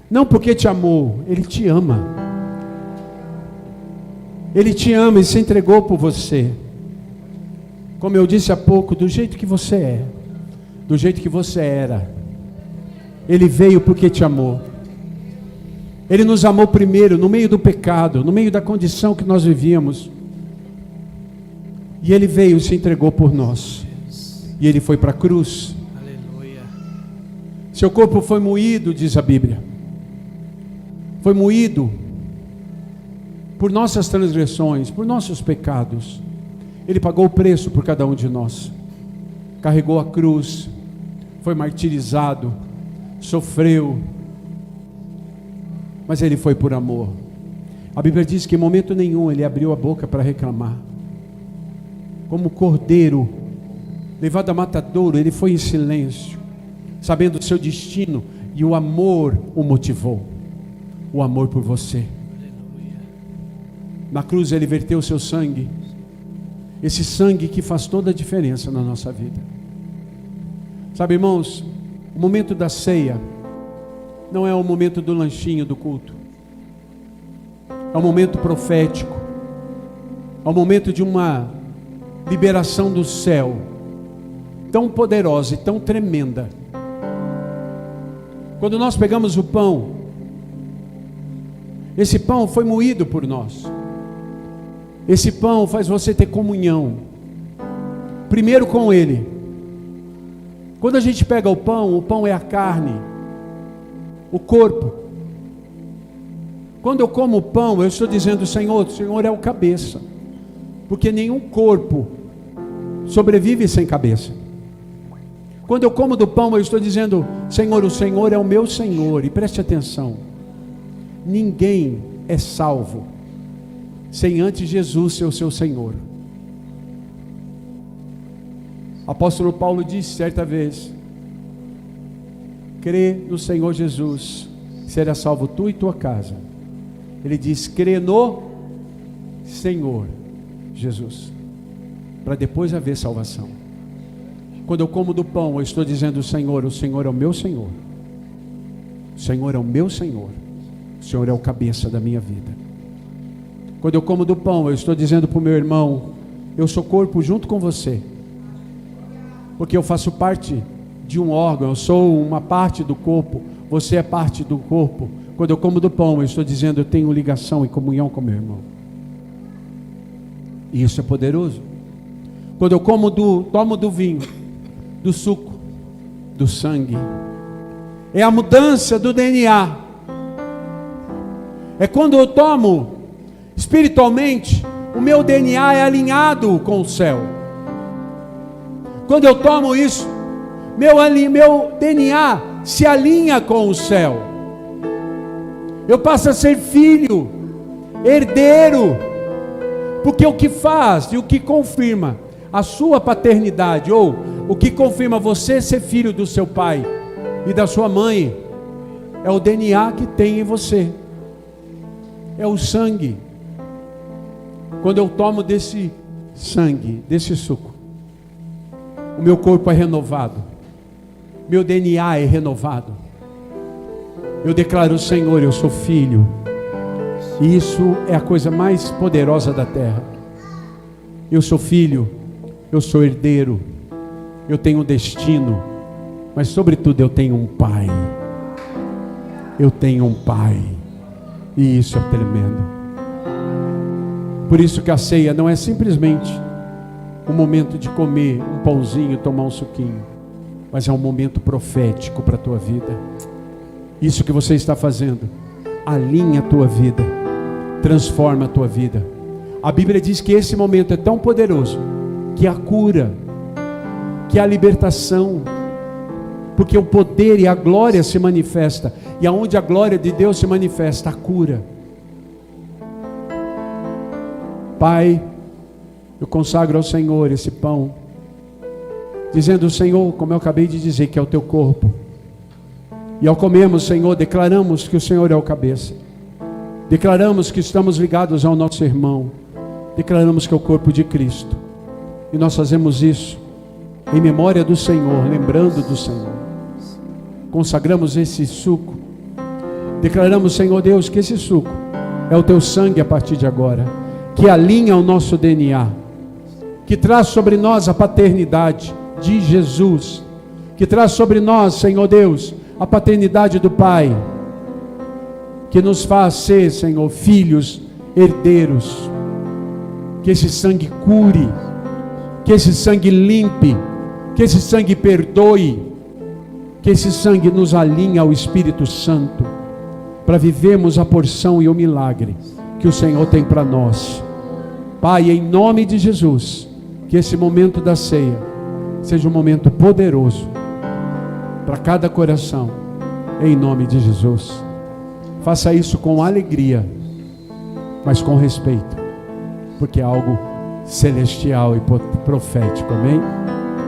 B: não porque te amou, Ele te ama. Ele te ama e se entregou por você, como eu disse há pouco, do jeito que você é, do jeito que você era. Ele veio porque te amou. Ele nos amou primeiro, no meio do pecado, no meio da condição que nós vivíamos. E Ele veio e se entregou por nós. E Ele foi para a cruz.
C: Aleluia.
B: Seu corpo foi moído, diz a Bíblia. Foi moído por nossas transgressões, por nossos pecados. Ele pagou o preço por cada um de nós. Carregou a cruz, foi martirizado, sofreu, mas Ele foi por amor. A Bíblia diz que em momento nenhum Ele abriu a boca para reclamar. Como cordeiro levado a matadouro, Ele foi em silêncio, sabendo o seu destino, e o amor o motivou. O amor por você. Na cruz Ele verteu o seu sangue, esse sangue que faz toda a diferença na nossa vida. Sabe, irmãos, o momento da ceia não é o momento do lanchinho do culto, é um momento profético, é um momento de uma liberação do céu tão poderosa e tão tremenda. Quando nós pegamos o pão, esse pão foi moído por nós. Esse pão faz você ter comunhão, primeiro com Ele. Quando a gente pega o pão é a carne, o corpo. Quando eu como o pão, eu estou dizendo: Senhor, o Senhor é o cabeça, porque nenhum corpo sobrevive sem cabeça. Quando eu como do pão, eu estou dizendo: Senhor, o Senhor é o meu Senhor. E preste atenção, ninguém é salvo sem antes Jesus ser o seu Senhor. Apóstolo Paulo disse certa vez crê no Senhor Jesus, será salvo tu e tua casa. Ele diz, crê no Senhor Jesus, para depois haver salvação. Quando eu como do pão, eu estou dizendo, Senhor, o Senhor é o meu Senhor. O Senhor é o meu Senhor. O Senhor é o cabeça da minha vida. Quando eu como do pão, eu estou dizendo para o meu irmão, eu sou corpo junto com você. Porque eu faço parte de um órgão, eu sou uma parte do corpo, você é parte do corpo. Quando eu como do pão, eu estou dizendo, eu tenho ligação e comunhão com meu irmão. E isso é poderoso. Quando eu tomo do vinho, do suco, do sangue, é a mudança do DNA. É quando eu tomo, espiritualmente, o meu DNA é alinhado com o céu. Quando eu tomo isso, meu DNA se alinha com o céu. Eu passo a ser filho, herdeiro, porque o que faz e o que confirma a sua paternidade, ou o que confirma você ser filho do seu pai e da sua mãe, é o DNA que tem em você, é o sangue. Quando eu tomo desse sangue, desse suco, o meu corpo é renovado, meu DNA é renovado. Eu declaro, Senhor, eu sou filho. E isso é a coisa mais poderosa da terra. Eu sou filho, eu sou herdeiro, eu tenho um destino, mas sobretudo eu tenho um pai. Eu tenho um pai. E isso é tremendo. Por isso que a ceia não é simplesmente um momento de comer um pãozinho, tomar um suquinho, mas é um momento profético para a tua vida. Isso que você está fazendo alinha a tua vida, transforma a tua vida. A Bíblia diz que esse momento é tão poderoso que a cura, que a libertação, porque o poder e a glória se manifesta, e aonde a glória de Deus se manifesta, a cura. Pai, eu consagro ao Senhor esse pão, dizendo, Senhor, como eu acabei de dizer, que é o teu corpo. E ao comermos, Senhor, declaramos que o Senhor é o cabeça. Declaramos que estamos ligados ao nosso irmão. Declaramos que é o corpo de Cristo. E nós fazemos isso em memória do Senhor, lembrando do Senhor. Consagramos esse suco. Declaramos, Senhor Deus, que esse suco é o teu sangue a partir de agora, que alinha o nosso DNA, que traz sobre nós a paternidade de Jesus, que traz sobre nós, Senhor Deus, a paternidade do Pai, que nos faz ser, Senhor, filhos, herdeiros. Que esse sangue cure, que esse sangue limpe, que esse sangue perdoe, que esse sangue nos alinhe ao Espírito Santo, para vivermos a porção e o milagre que o Senhor tem para nós. Pai, em nome de Jesus, que esse momento da ceia seja um momento poderoso para cada coração, em nome de Jesus. Faça isso com alegria, mas com respeito, porque é algo celestial e profético, amém?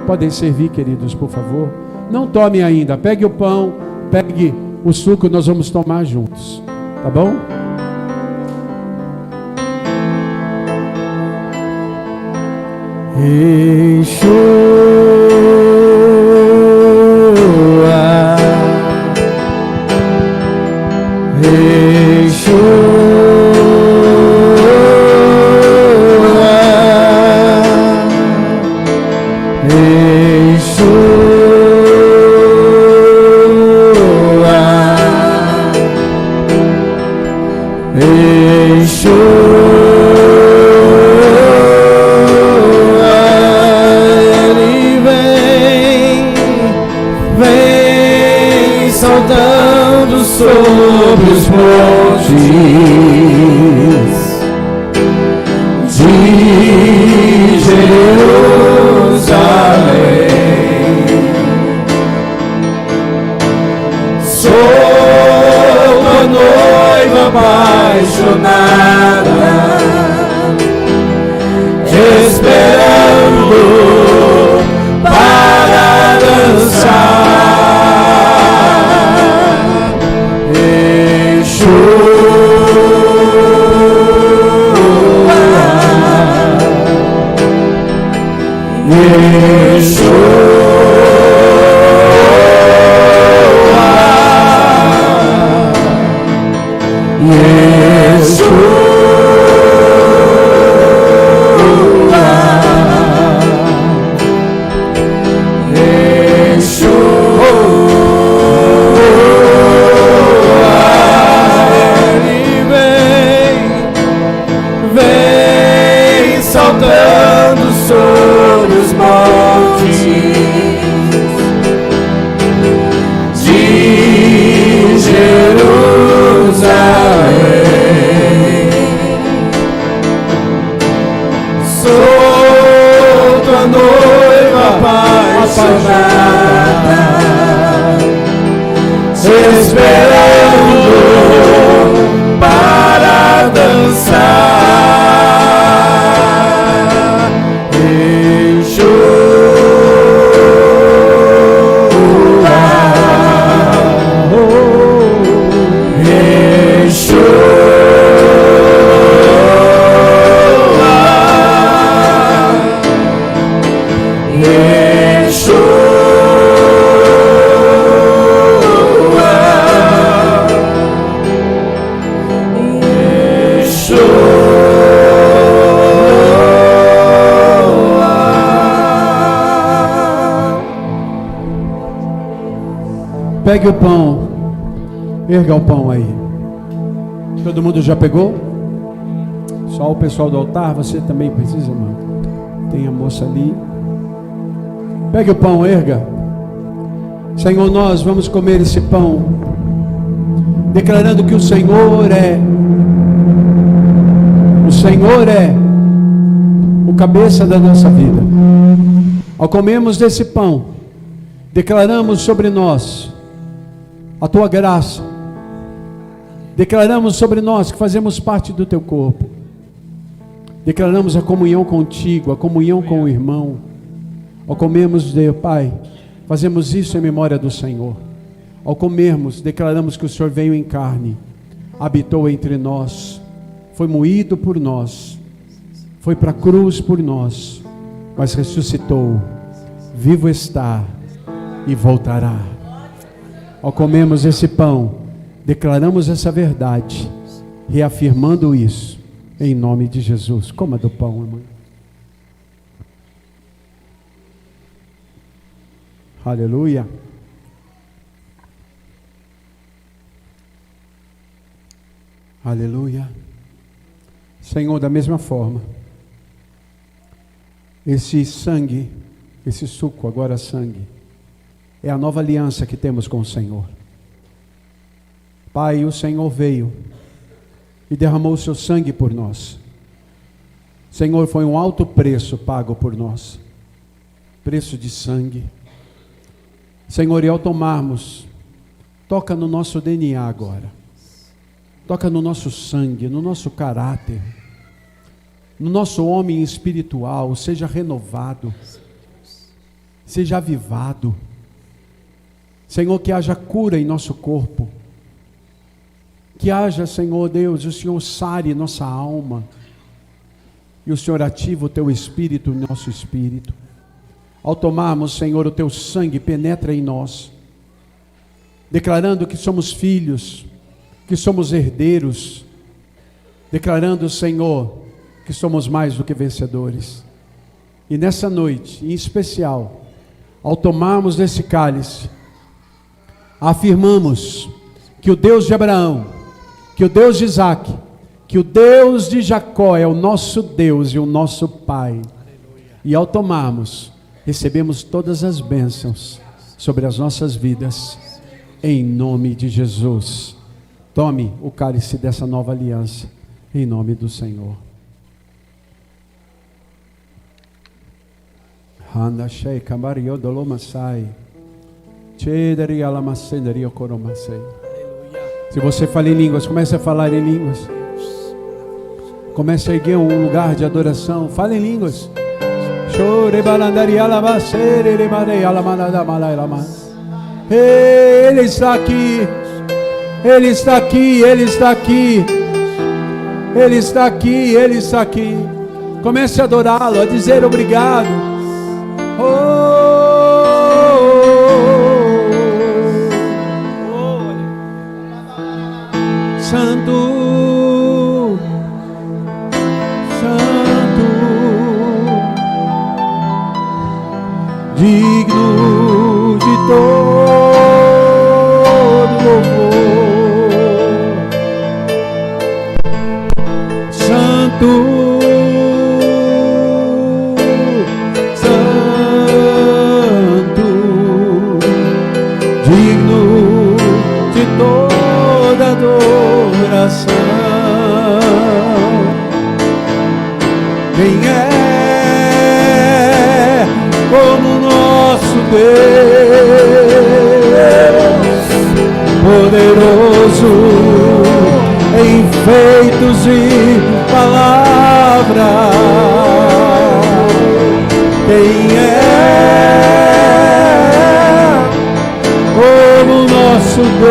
B: Podem servir, queridos, por favor. Não tome ainda, pegue o pão, pegue o suco, nós vamos tomar juntos, tá bom?
C: Vem saltando sobre os montes de Jerusalém. Sou a noiva apaixonada, esperando para dançar. Vem saltando sobre os montes de Jerusalém. Sou tua noiva apaixonada, esperando para dançar.
B: Pegue o pão, erga o pão aí. Todo mundo já pegou? Só o pessoal do altar, você também precisa, mano. Tem a moça ali. Pegue o pão, erga. Senhor, nós vamos comer esse pão, declarando que o Senhor é o cabeça da nossa vida. Ao comermos desse pão, declaramos sobre nós a tua graça, declaramos sobre nós que fazemos parte do teu corpo, declaramos a comunhão contigo, a comunhão com o irmão. Ao comermos, Deus Pai, fazemos isso em memória do Senhor. Ao comermos, declaramos que o Senhor veio em carne, habitou entre nós, foi moído por nós, foi para a cruz por nós, mas ressuscitou, vivo está e voltará. Ao comermos esse pão, declaramos essa verdade, reafirmando isso, em nome de Jesus. Coma do pão, irmão. Aleluia. Aleluia. Senhor, da mesma forma, esse sangue, esse suco, agora sangue, é a nova aliança que temos com o Senhor. Pai, o Senhor veio e derramou o seu sangue por nós. Senhor, foi um alto preço pago por nós, preço de sangue. Senhor, e ao tomarmos, toca no nosso DNA agora, toca no nosso sangue, no nosso caráter, no nosso homem espiritual, seja renovado, seja avivado. Senhor, que haja cura em nosso corpo, que haja, Senhor Deus, o Senhor sare nossa alma, e o Senhor ativa o teu espírito em nosso espírito. Ao tomarmos, Senhor, o teu sangue penetra em nós, declarando que somos filhos, que somos herdeiros, declarando, Senhor, que somos mais do que vencedores. E nessa noite, em especial, ao tomarmos desse cálice, afirmamos que o Deus de Abraão, que o Deus de Isaac, que o Deus de Jacó é o nosso Deus e o nosso Pai. Aleluia. E ao tomarmos, recebemos todas as bênçãos sobre as nossas vidas, em nome de Jesus. Tome o cálice dessa nova aliança, em nome do Senhor. Se você fala em línguas, comece a falar em línguas. Comece a erguer um lugar de adoração. Fale em línguas. Ele está aqui. Ele está aqui. Ele está aqui. Ele está aqui. Ele está aqui. Comece a adorá-lo, a dizer obrigado. Santo, Santo, digno de todo louvor. Santo, Santo, digno de toda adoração. Quem é como nosso Deus, poderoso em feitos e palavras? Quem é como nosso Deus,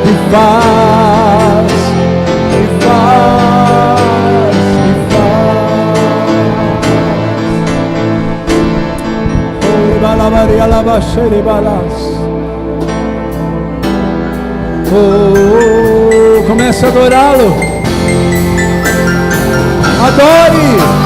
B: que faz, que faz, que faz. Oi, balabaria, labaxere, balas. Oh, comece a adorá-lo. Adore.